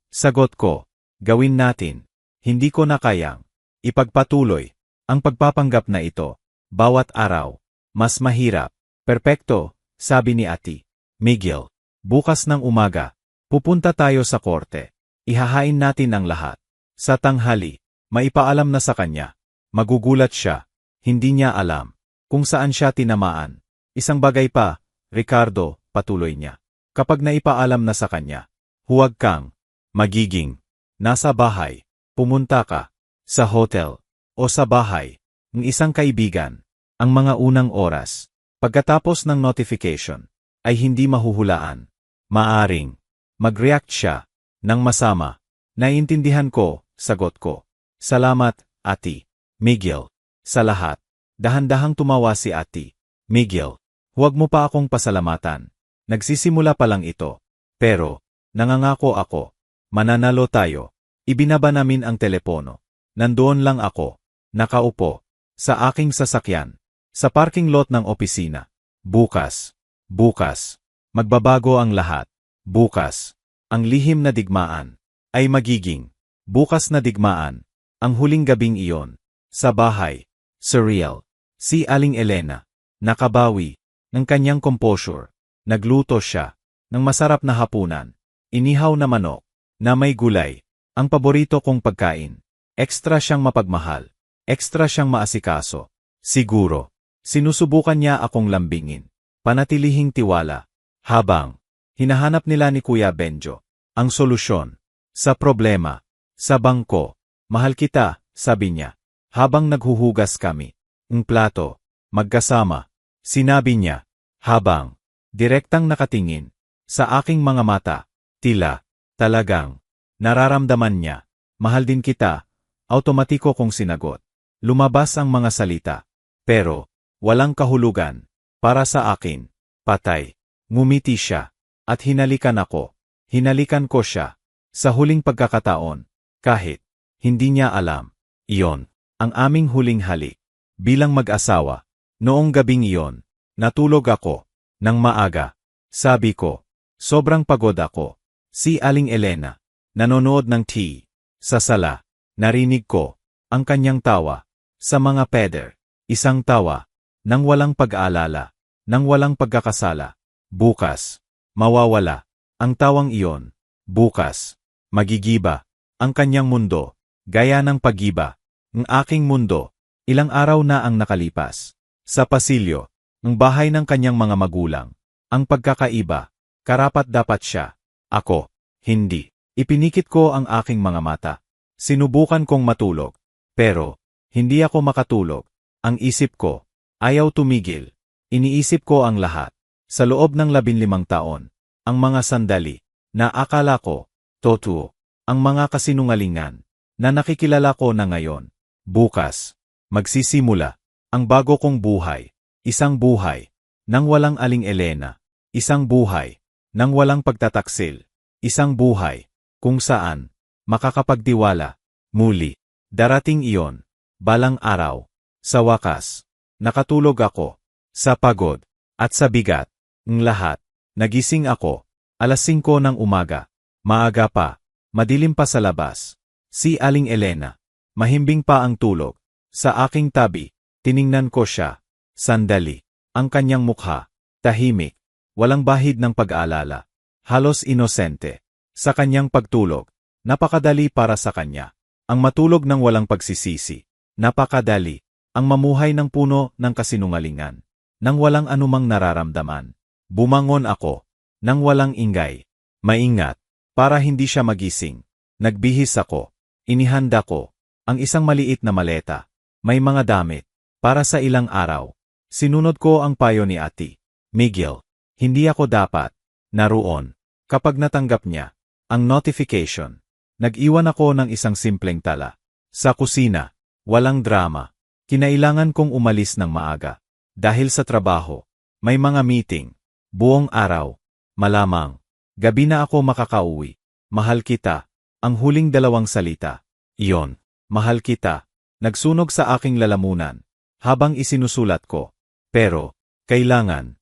Sagot ko, gawin natin. Hindi ko na kayang ipagpatuloy ang pagpapanggap na ito. Bawat araw, mas mahirap. Perpekto, sabi ni Ate Miguel. Bukas ng umaga, pupunta tayo sa korte. Ihahain natin ang lahat. Sa tanghali, maipaalam na sa kanya. Magugulat siya. Hindi niya alam kung saan siya tinamaan. Isang bagay pa, Ricardo, patuloy niya. Kapag naipaalam na sa kanya, huwag kang magiging nasa bahay. Pumunta ka sa hotel o sa bahay ng isang kaibigan. Ang mga unang oras, pagkatapos ng notification, ay hindi mahuhulaan. Maaring mag-react siya ng masama. Naiintindihan ko, sagot ko. Salamat, Ate Miguel, sa lahat. Dahan-dahang tumawa si Ate Miguel. Huwag mo pa akong pasalamatan. Nagsisimula pa lang ito. Pero, nangangako ako. Mananalo tayo. Ibinaba namin ang telepono. Nandoon lang ako. Nakaupo. Sa aking sasakyan. Sa parking lot ng opisina. Bukas. Bukas. Magbabago ang lahat. Bukas. Ang lihim na digmaan ay magiging bukas na digmaan. Ang huling gabing iyon. Sa bahay. Surreal. Si Aling Elena. Nakabawi ng kanyang composure. Nagluto siya ng masarap na hapunan. Inihaw na manok na may gulay. Ang paborito kong pagkain. Ekstra siyang mapagmahal. Ekstra siyang maasikaso. Siguro, sinusubukan niya akong lambingin. Panatilihing tiwala. Habang hinahanap nila ni Kuya Benjo ang solusyon sa problema. Sa bangko. Mahal kita, sabi niya. Habang naghuhugas kami ng plato, magkasama, sinabi niya. Habang direktang nakatingin sa aking mga mata, tila, talagang, nararamdaman niya. Mahal din kita. Automatiko kong sinagot. Lumabas ang mga salita. Pero, walang kahulugan. Para sa akin, patay. Ngumiti siya. At hinalikan ako. Hinalikan ko siya. Sa huling pagkakataon. Kahit, hindi niya alam. Iyon, ang aming huling halik. Bilang mag-asawa. Noong gabing iyon, natulog ako. Nang maaga. Sabi ko, sobrang pagod ako. Si Aling Elena, nanonood ng TV. Sa sala. Narinig ko ang kanyang tawa sa mga peder. Isang tawa nang walang pag-aalala, nang walang pagkakasala. Bukas, mawawala ang tawang iyon. Bukas, magigiba ang kanyang mundo, gaya ng pagiba ng aking mundo. Ilang araw na ang nakalipas. Sa pasilyo, ng bahay ng kanyang mga magulang. Ang pagkakaiba, karapat-dapat siya. Ako, hindi. Ipinikit ko ang aking mga mata. Sinubukan kong matulog, pero hindi ako makatulog. Ang isip ko, ayaw tumigil. Iniisip ko ang lahat. Sa loob ng 15 taon, ang mga sandali na akala ko, totoo, ang mga kasinungalingan na nakikilala ko na ngayon. Bukas, magsisimula ang bago kong buhay. Isang buhay nang walang Aling Elena. Isang buhay nang walang pagtataksil. Isang buhay kung saan makakapagtiwala. Muli. Darating iyon. Balang araw. Sa wakas. Nakatulog ako. Sa pagod. At sa bigat. Ng lahat. Nagising ako. 5:00 ng umaga. Maaga pa. Madilim pa sa labas. Si Aling Elena. Mahimbing pa ang tulog. Sa aking tabi. Tiningnan ko siya. Sandali. Ang kanyang mukha. Tahimik. Walang bahid ng pag-aalala. Halos inosente. Sa kanyang pagtulog. Napakadali para sa kanya. Ang matulog ng walang pagsisisi. Napakadali. Ang mamuhay ng puno ng kasinungalingan. Nang walang anumang nararamdaman. Bumangon ako. Nang walang ingay. Maingat. Para hindi siya magising. Nagbihis ako. Inihanda ko. Ang isang maliit na maleta. May mga damit. Para sa ilang araw. Sinunod ko ang payo ni Ate Miguel. Hindi ako dapat naroon. Kapag natanggap niya ang notification. Nag-iwan ako ng isang simpleng tala. Sa kusina, walang drama. Kinailangan kong umalis ng maaga. Dahil sa trabaho, may mga meeting. Buong araw. Malamang. Gabi na ako makakauwi. Mahal kita. Ang huling 2 salita. Iyon. Mahal kita. Nagsunog sa aking lalamunan. Habang isinusulat ko. Pero, kailangan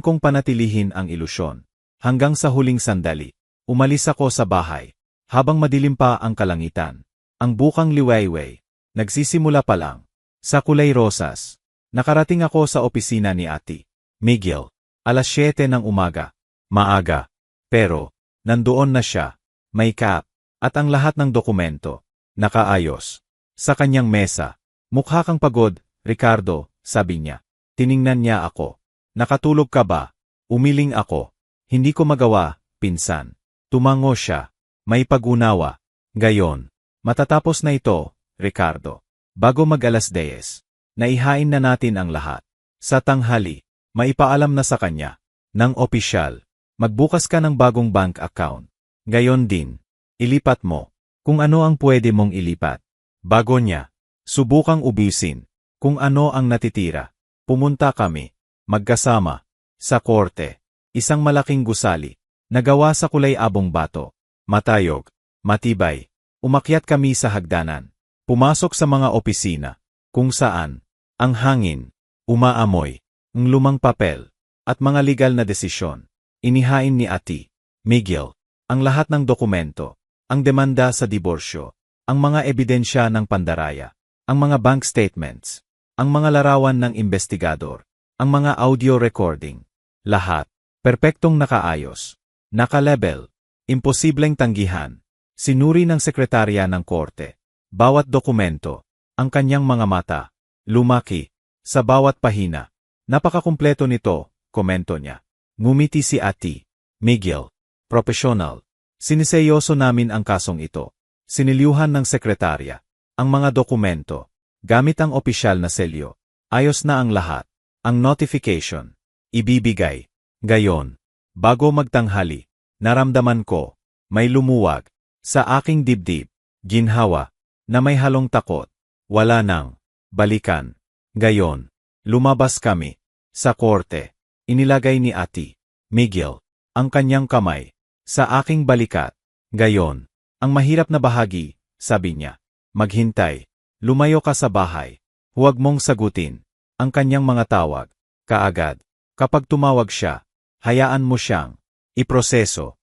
kong panatilihin ang ilusyon. Hanggang sa huling sandali. Umalis ako sa bahay. Habang madilim pa ang kalangitan. Ang bukang liwayway. Nagsisimula pa lang. Sa kulay rosas. Nakarating ako sa opisina ni Ate Miguel. 7:00 ng umaga. Maaga. Pero, nandoon na siya. May cap. At ang lahat ng dokumento. Nakaayos. Sa kanyang mesa. Mukha kang pagod, Ricardo, sabi niya. Tiningnan niya ako. Nakatulog ka ba? Umiling ako. Hindi ko magawa, pinsan. Tumango siya. May pag-unawa. Gayon. Matatapos na ito, Ricardo. Bago mag-10:00, naihain na natin ang lahat. Sa tanghali, maipaalam na sa kanya. Nang opisyal, magbukas ka ng bagong bank account. Gayon din, ilipat mo kung ano ang pwede mong ilipat. Bago niya, subukang ubusin kung ano ang natitira. Pumunta kami, magkasama, sa korte. Isang malaking gusali, nagawa sa kulay abong bato. Matayog, matibay. Umakyat kami sa hagdanan. Pumasok sa mga opisina, kung saan ang hangin umaamoy ng lumang papel, at mga legal na desisyon. Inihain ni Ate Miguel ang lahat ng dokumento, ang demanda sa diborsyo, ang mga ebidensya ng pandaraya, ang mga bank statements, ang mga larawan ng investigador, ang mga audio recording. Lahat, perpektong nakaayos, nakalabel, imposibleng tanggihan. Sinuri ng sekretarya ng korte. Bawat dokumento, ang kanyang mga mata, lumaki, sa bawat pahina. Napakakumpleto nito, komento niya. Ngumiti si Ate Miguel. Professional. Siniseryoso namin ang kasong ito. Sinilyuhan ng sekretarya ang mga dokumento, gamit ang opisyal na selyo. Ayos na ang lahat. Ang notification, ibibigay. Gayon, bago magtanghali, naramdaman ko, may lumuwag, sa aking dibdib, ginhawa, na may halong takot. Wala nang balikan. Gayon, lumabas kami. Sa korte, inilagay ni Ate Miguel ang kanyang kamay sa aking balikat. Gayon, ang mahirap na bahagi, sabi niya. Maghintay. Lumayo ka sa bahay. Huwag mong sagutin ang kanyang mga tawag. Kaagad, kapag tumawag siya, hayaan mo siyang iproseso.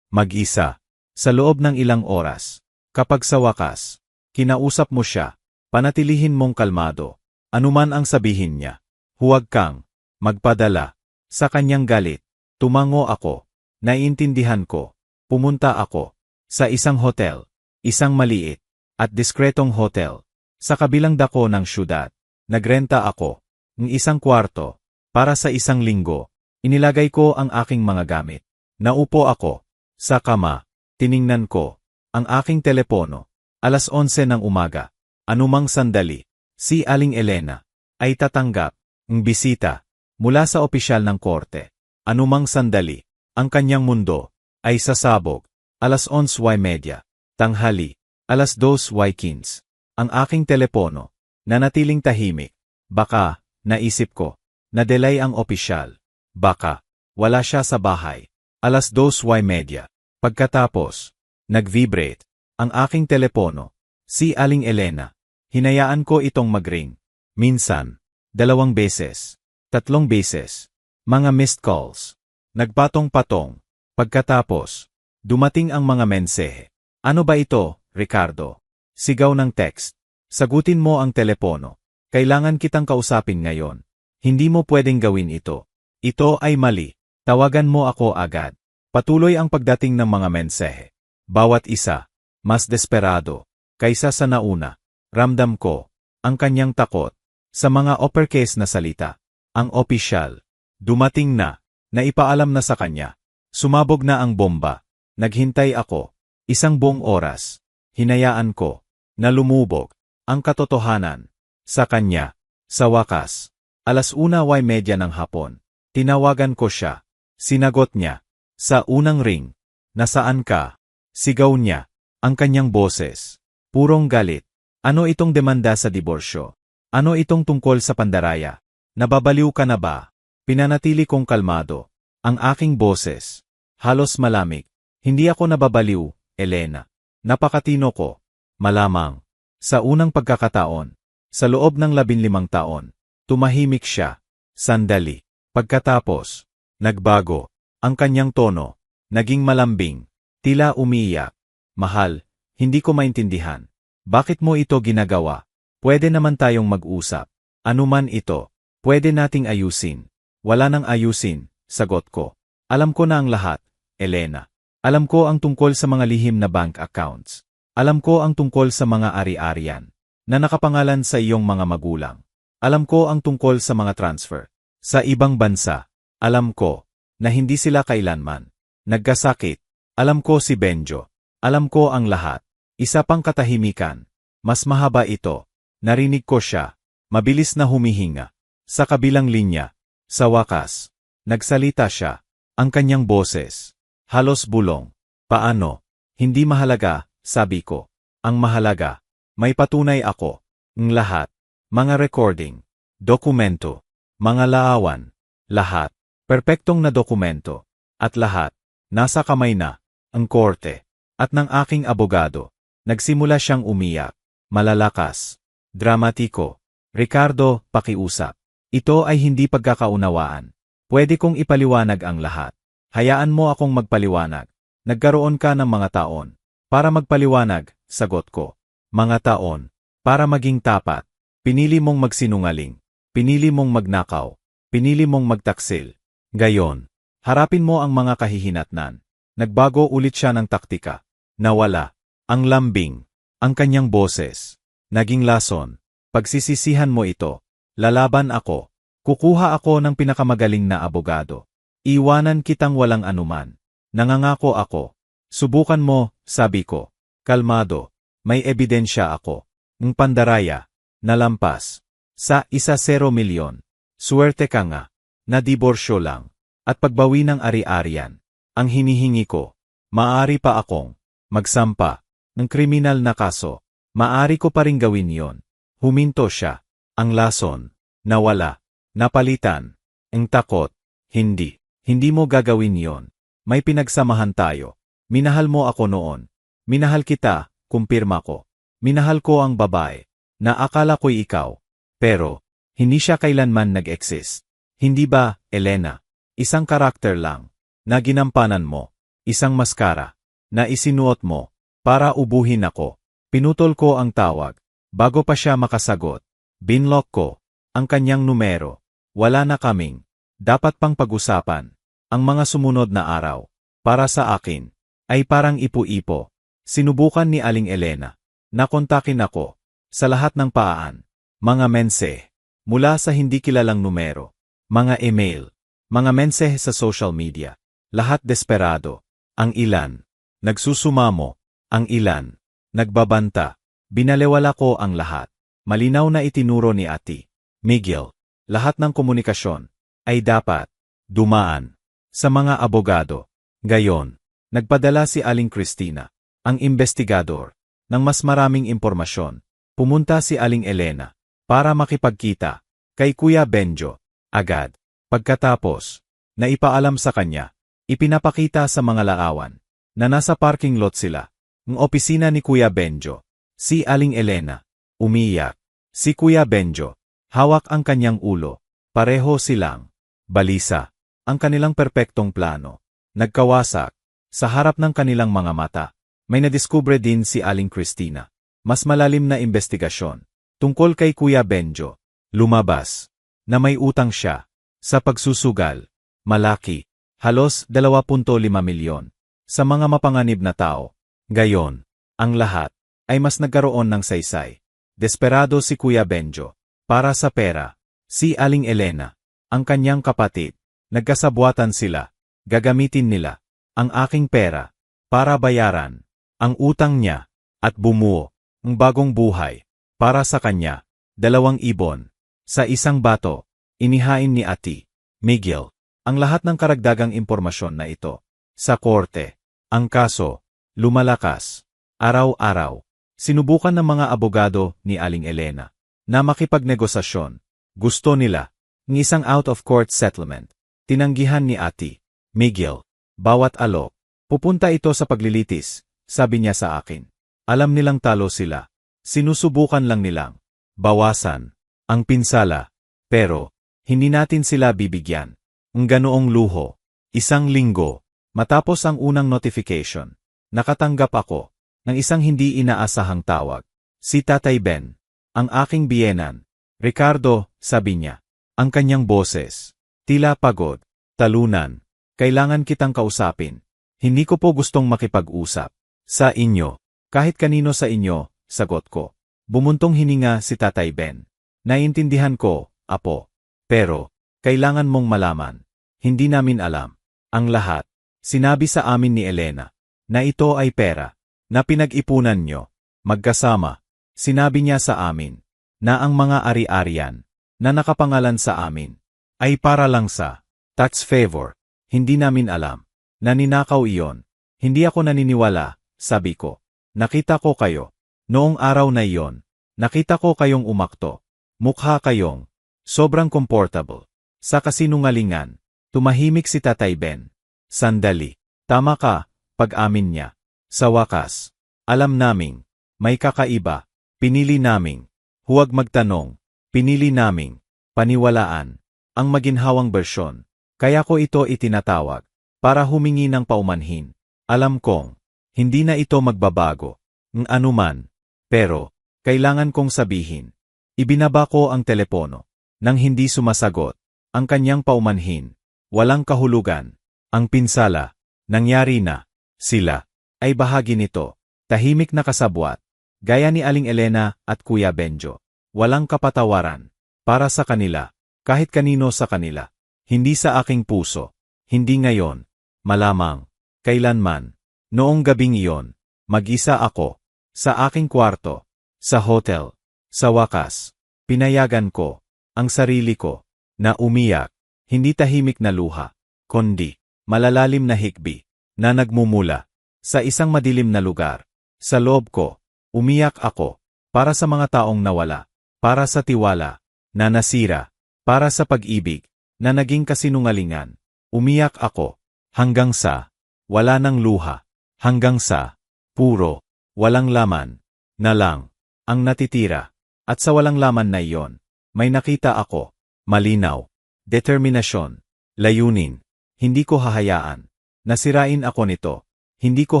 Mag-isa. Sa loob ng ilang oras. Kapag sa wakas, kinausap mo siya, panatilihin mong kalmado. Anuman ang sabihin niya. Huwag kang magpadala sa kanyang galit. Tumango ako. Naiintindihan ko. Pumunta ako sa isang hotel, isang maliit at diskretong hotel sa kabilang dako ng syudad. Nagrenta ako ng isang kwarto para sa isang linggo. Inilagay ko ang aking mga gamit. Naupo ako sa kama. Tiningnan ko ang aking telepono. 11:00 ng umaga. Anumang sandali, si Aling Elena ay tatanggap ng bisita mula sa opisyal ng korte. Anumang sandali, ang kanyang mundo ay sasabog. 11:30, tanghali, 2:15. Ang aking telepono, nanatiling tahimik. Baka, naisip ko, na-delay ang opisyal. Baka, wala siya sa bahay. 2:30. Pagkatapos, nag-vibrate ang aking telepono. Si Aling Elena. Hinayaan ko itong mag-ring. Minsan, 2 beses, 3 beses. Mga missed calls. Nagpatong-patong. Pagkatapos, dumating ang mga mensahe. Ano ba ito, Ricardo? Sigaw ng text. Sagutin mo ang telepono. Kailangan kitang kausapin ngayon. Hindi mo pwedeng gawin ito. Ito ay mali. Tawagan mo ako agad. Patuloy ang pagdating ng mga mensahe. Bawat isa, mas desperado, kaysa sa nauna. Ramdam ko, ang kanyang takot, sa mga uppercase na salita. Ang opisyal, dumating na, naipaalam na sa kanya. Sumabog na ang bomba. Naghintay ako, 1 buong oras. Hinayaan ko, na lumubog, ang katotohanan, sa kanya. Sa wakas, 1:30 ng hapon. Tinawagan ko siya. Sinagot niya. Sa unang ring, nasaan ka? Sigaw niya, ang kanyang boses. Purong galit. Ano itong demanda sa diborsyo? Ano itong tungkol sa pandaraya? Nababaliw ka na ba? Pinanatili kong kalmado. Ang aking boses. Halos malamig. Hindi ako nababaliw, Elena. Napakatino ko. Malamang. Sa unang pagkakataon. Sa loob ng 15 taon. Tumahimik siya. Sandali. Pagkatapos. Nagbago. Ang kanyang tono, naging malambing, tila umiiyak. Mahal, hindi ko maintindihan. Bakit mo ito ginagawa? Pwede naman tayong mag-usap. Anuman ito, pwede nating ayusin. Wala nang ayusin, sagot ko. Alam ko na ang lahat, Elena. Alam ko ang tungkol sa mga lihim na bank accounts. Alam ko ang tungkol sa mga ari-arian na nakapangalan sa iyong mga magulang. Alam ko ang tungkol sa mga transfer sa ibang bansa. Alam ko na hindi sila kailanman nagkasakit. Alam ko si Benjo. Alam ko ang lahat. Isa pang katahimikan. Mas mahaba ito. Narinig ko siya. Mabilis na humihinga. Sa kabilang linya. Sa wakas. Nagsalita siya. Ang kanyang boses. Halos bulong. Paano? Hindi mahalaga, sabi ko. Ang mahalaga. May patunay ako. Ng lahat. Mga recording. Dokumento. Mga laawan. Lahat. Perpektong na dokumento. At lahat, nasa kamay na, ang korte, at ng aking abogado. Nagsimula siyang umiyak. Malalakas. Dramatiko. Ricardo, pakiusap. Ito ay hindi pagkakaunawaan. Pwede kong ipaliwanag ang lahat. Hayaan mo akong magpaliwanag. Nagkaroon ka ng mga taon. Para magpaliwanag, sagot ko. Mga taon. Para maging tapat. Pinili mong magsinungaling. Pinili mong magnakaw. Pinili mong magtaksil. Gayon. Harapin mo ang mga kahihinatnan. Nagbago ulit siya ng taktika. Nawala. Ang lambing. Ang kanyang boses. Naging lason. Pagsisisihan mo ito. Lalaban ako. Kukuha ako ng pinakamagaling na abogado. Iwanan kitang walang anuman. Nangangako ako. Subukan mo, sabi ko. Kalmado. May ebidensya ako. Ng pandaraya. Nalampas. Sa 1-0 milyon. Suwerte ka nga. Nadiborsyo lang. At pagbawi ng ari-arian. Ang hinihingi ko. Maaari pa akong magsampa ng kriminal na kaso. Maaari ko pa ring gawin yon. Huminto siya. Ang lason. Nawala. Napalitan. Ang takot. Hindi. Hindi mo gagawin yon. May pinagsamahan tayo. Minahal mo ako noon. Minahal kita, kumpirma ko. Minahal ko ang babae. Na akala ko'y ikaw. Pero, hindi siya kailanman nag-exist. Hindi ba, Elena? Isang karakter lang. Na ginampanan mo. Isang maskara. Na isinuot mo. Para ubuhin ako. Pinutol ko ang tawag. Bago pa siya makasagot. Binlock ko. Ang kanyang numero. Wala na kaming. Dapat pang pag-usapan. Ang mga sumunod na araw. Para sa akin. Ay parang ipo-ipo. Sinubukan ni Aling Elena. Nakontakin ako. Sa lahat ng paan. Mga mensahe. Mula sa hindi kilalang numero. Mga email. Mga mensahe sa social media. Lahat desperado. Ang ilan. Nagsusumamo. Ang ilan. Nagbabanta. Binalewala ko ang lahat. Malinaw na itinuro ni Ate Miguel. Lahat ng komunikasyon ay dapat dumaan sa mga abogado. Gayon, nagpadala si Aling Cristina, ang investigador, ng mas maraming impormasyon. Pumunta si Aling Elena para makipagkita kay Kuya Benjo. Agad, pagkatapos, na ipaalam sa kanya, ipinapakita sa mga larawan na nasa parking lot sila. Ang opisina ni Kuya Benjo. Si Aling Elena. Umiyak. Si Kuya Benjo. Hawak ang kanyang ulo. Pareho silang balisa. Ang kanilang perpektong plano. Nagkawasak. Sa harap ng kanilang mga mata. May nadiskubre din si Aling Cristina. Mas malalim na investigasyon. Tungkol kay Kuya Benjo. Lumabas. Na may utang siya. Sa pagsusugal. Malaki. Halos 2.5 milyon. Sa mga mapanganib na tao. Gayon. Ang lahat. Ay mas nagkaroon ng saysay. Desperado si Kuya Benjo. Para sa pera. Si Aling Elena. Ang kanyang kapatid. Nagkasabwatan sila. Gagamitin nila. Ang aking pera. Para bayaran. Ang utang niya. At bumuo. Ang bagong buhay. Para sa kanya. 2 ibon. Sa isang bato. Inihain ni Ate Miguel. Ang lahat ng karagdagang impormasyon na ito. Sa korte. Ang kaso. Lumalakas. Araw-araw. Sinubukan ng mga abogado ni Aling Elena na makipagnegosasyon. Gusto nila ng isang out-of-court settlement. Tinanggihan ni Ate Miguel. Bawat alok. Pupunta ito sa paglilitis, sabi niya sa akin. Alam nilang talo sila. Sinusubukan lang nilang bawasan ang pinsala. Pero, hindi natin sila bibigyan. Ang ganoong luho. 1 linggo. Matapos ang unang notification. Nakatanggap ako ng isang hindi inaasahang tawag. Si Tatay Ben. Ang aking biyenan. Ricardo, sabi niya. Ang kanyang boses. Tila pagod. Talunan. Kailangan kitang kausapin. Hindi ko po gustong makipag-usap. Sa inyo. Kahit kanino sa inyo, sagot ko. Bumuntong hininga si Tatay Ben. Naiintindihan ko, apo. Pero, kailangan mong malaman. Hindi namin alam. Ang lahat. Sinabi sa amin ni Elena. Na ito ay pera. Na pinag-ipunan nyo. Magkasama. Sinabi niya sa amin. Na ang mga ari-arian. Na nakapangalan sa amin. Ay para lang sa tax favor. Hindi namin alam. Na ninakaw iyon. Hindi ako naniniwala, sabi ko. Nakita ko kayo. Noong araw na iyon. Nakita ko kayong umakto. Mukha kayong sobrang comfortable. Sa kasinungalingan. Tumahimik si Tatay Ben. Sandali. Tama ka, pag-amin niya. Sa wakas. Alam naming. May kakaiba. Pinili naming. Huwag magtanong. Pinili naming. Paniwalaan. Ang maginhawang bersyon. Kaya ko ito itinatawag. Para humingi ng paumanhin. Alam kong, hindi na ito magbabago. Ng anuman. Pero, kailangan kong sabihin. Ibinaba ko ang telepono. Nang hindi sumasagot. Ang kanyang paumanhin. Walang kahulugan. Ang pinsala. Nangyari na. Sila. Ay bahagi nito. Tahimik na kasabwat. Gaya ni Aling Elena at Kuya Benjo. Walang kapatawaran. Para sa kanila. Kahit kanino sa kanila. Hindi sa aking puso. Hindi ngayon. Malamang. Kailanman. Noong gabing iyon. Mag-isa ako. Sa aking kwarto. Sa hotel. Sa wakas. Pinayagan ko. Ang sarili ko. Na umiyak. Hindi tahimik na luha. Kundi. Malalalim na hikbi. Na nagmumula. Sa isang madilim na lugar. Sa loob ko. Umiyak ako. Para sa mga taong nawala. Para sa tiwala. Na nasira. Para sa pag-ibig. Na naging kasinungalingan. Umiyak ako. Hanggang sa. Wala ng luha. Hanggang sa. Puro. Walang laman. Na lang. Ang natitira. At sa walang laman na iyon. May nakita ako. Malinaw. Determinasyon. Layunin. Hindi ko hahayaan. Nasirain ako nito. Hindi ko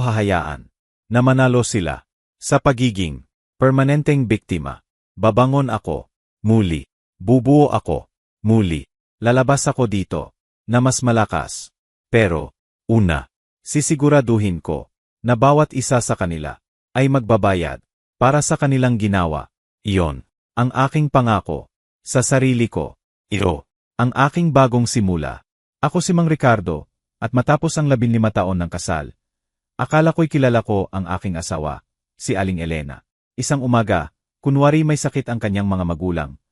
hahayaan. Na manalo sila. Sa pagiging. Permanenteng biktima. Babangon ako. Muli. Bubuo ako. Muli. Lalabas ako dito. Na mas malakas. Pero. Una. Sisiguraduhin ko. Na bawat isa sa kanila. Ay magbabayad. Para sa kanilang ginawa. Iyon. Ang aking pangako. Sa sarili ko. Iro. Ang aking bagong simula. Ako si Mang Ricardo. At matapos ang 15 taon ng kasal. Akala ko'y kilala ko ang aking asawa. Si Aling Elena. Isang umaga. Kunwari may sakit ang kanyang mga magulang.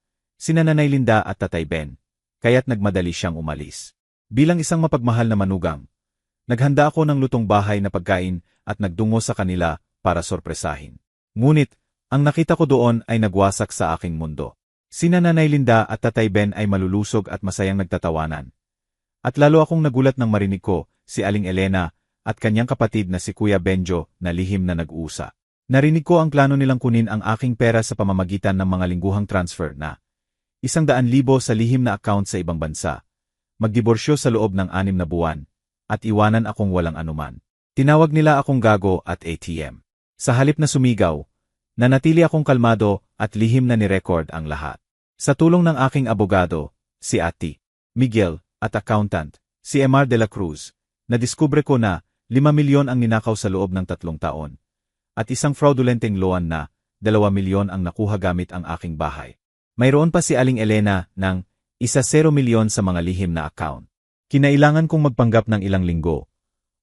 Sina Nanay Linda at Tatay Ben, kaya't nagmadali siyang umalis. Bilang isang mapagmahal na manugang, naghanda ako ng lutong bahay na pagkain at nagdungo sa kanila para sorpresahin. Ngunit, ang nakita ko doon ay nagwasak sa aking mundo. Sina Nanay Linda at Tatay Ben ay malulusog at masayang nagtatawanan. At lalo akong nagulat nang marinig ko si Aling Elena at kanyang kapatid na si Kuya Benjo na lihim na nag-uusa. Narinig ko ang plano nilang kunin ang aking pera sa pamamagitan ng mga lingguhang transfer na 100,000 sa lihim na account sa ibang bansa, magdiborsyo sa loob ng 6 na buwan, at iwanan akong walang anuman. Tinawag nila akong gago at ATM. Sa halip na sumigaw, nanatili akong kalmado at lihim na nirecord ang lahat. Sa tulong ng aking abogado, si Ati, Miguel, at accountant, si Emar de la Cruz, nadiskubre ko na 5 milyon ang ninakaw sa loob ng 3 taon, at isang fraudulenteng loan na 2 milyon ang nakuha gamit ang aking bahay. Mayroon pa si Aling Elena ng 10 milyon sa mga lihim na account. Kinailangan kong magpanggap ng ilang linggo.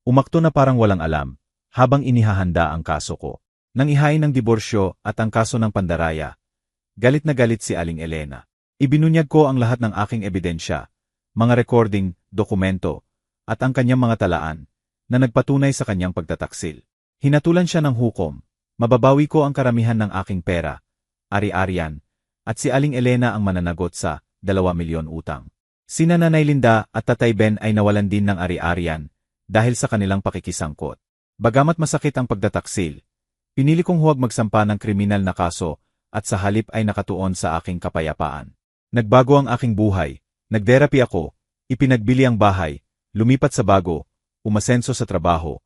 Umakto na parang walang alam, habang inihahanda ang kaso ko. Nang ihain ng diborsyo at ang kaso ng pandaraya, galit na galit si Aling Elena. Ibinunyag ko ang lahat ng aking ebidensya, mga recording, dokumento, at ang kanyang mga talaan, na nagpatunay sa kanyang pagtataksil. Hinatulan siya ng hukom, mababawi ko ang karamihan ng aking pera, ari-arian, at si Aling Elena ang mananagot sa 2 milyon utang. Sina Nanay Linda at Tatay Ben ay nawalan din ng ari-arian dahil sa kanilang pakikisangkot. Bagamat masakit ang pagtataksil, pinili kong huwag magsampa ng kriminal na kaso at sa halip ay nakatuon sa aking kapayapaan. Nagbago ang aking buhay, nagtherapy ako, ipinagbili ang bahay, lumipat sa bago, umasenso sa trabaho,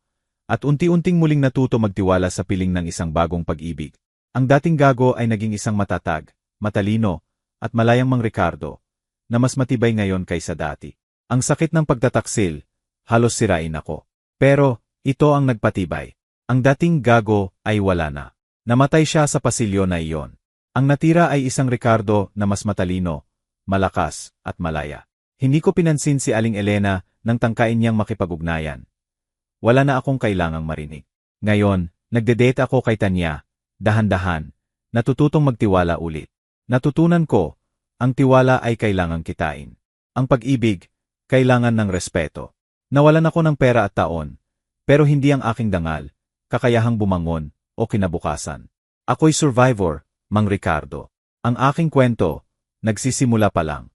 at unti-unting muling natuto magtiwala sa piling ng isang bagong pag-ibig. Ang dating gago ay naging isang matatag, matalino, at malayang Mang Ricardo, na mas matibay ngayon kaysa dati. Ang sakit ng pagtataksil, halos sirain ako. Pero, ito ang nagpatibay. Ang dating gago ay wala na. Namatay siya sa pasilyo na iyon. Ang natira ay isang Ricardo na mas matalino, malakas, at malaya. Hindi ko pinansin si Aling Elena nang tangkain niyang makipag-ugnayan. Wala na akong kailangang marinig. Ngayon, nagde-date ako kay Tanya, dahan-dahan, natututong magtiwala ulit. Natutunan ko, ang tiwala ay kailangang kitain. Ang pag-ibig, kailangan ng respeto. Nawalan ako ng pera at taon, pero hindi ang aking dangal, kakayahang bumangon, o kinabukasan. Ako'y survivor, Mang Ricardo. Ang aking kwento, nagsisimula pa lang.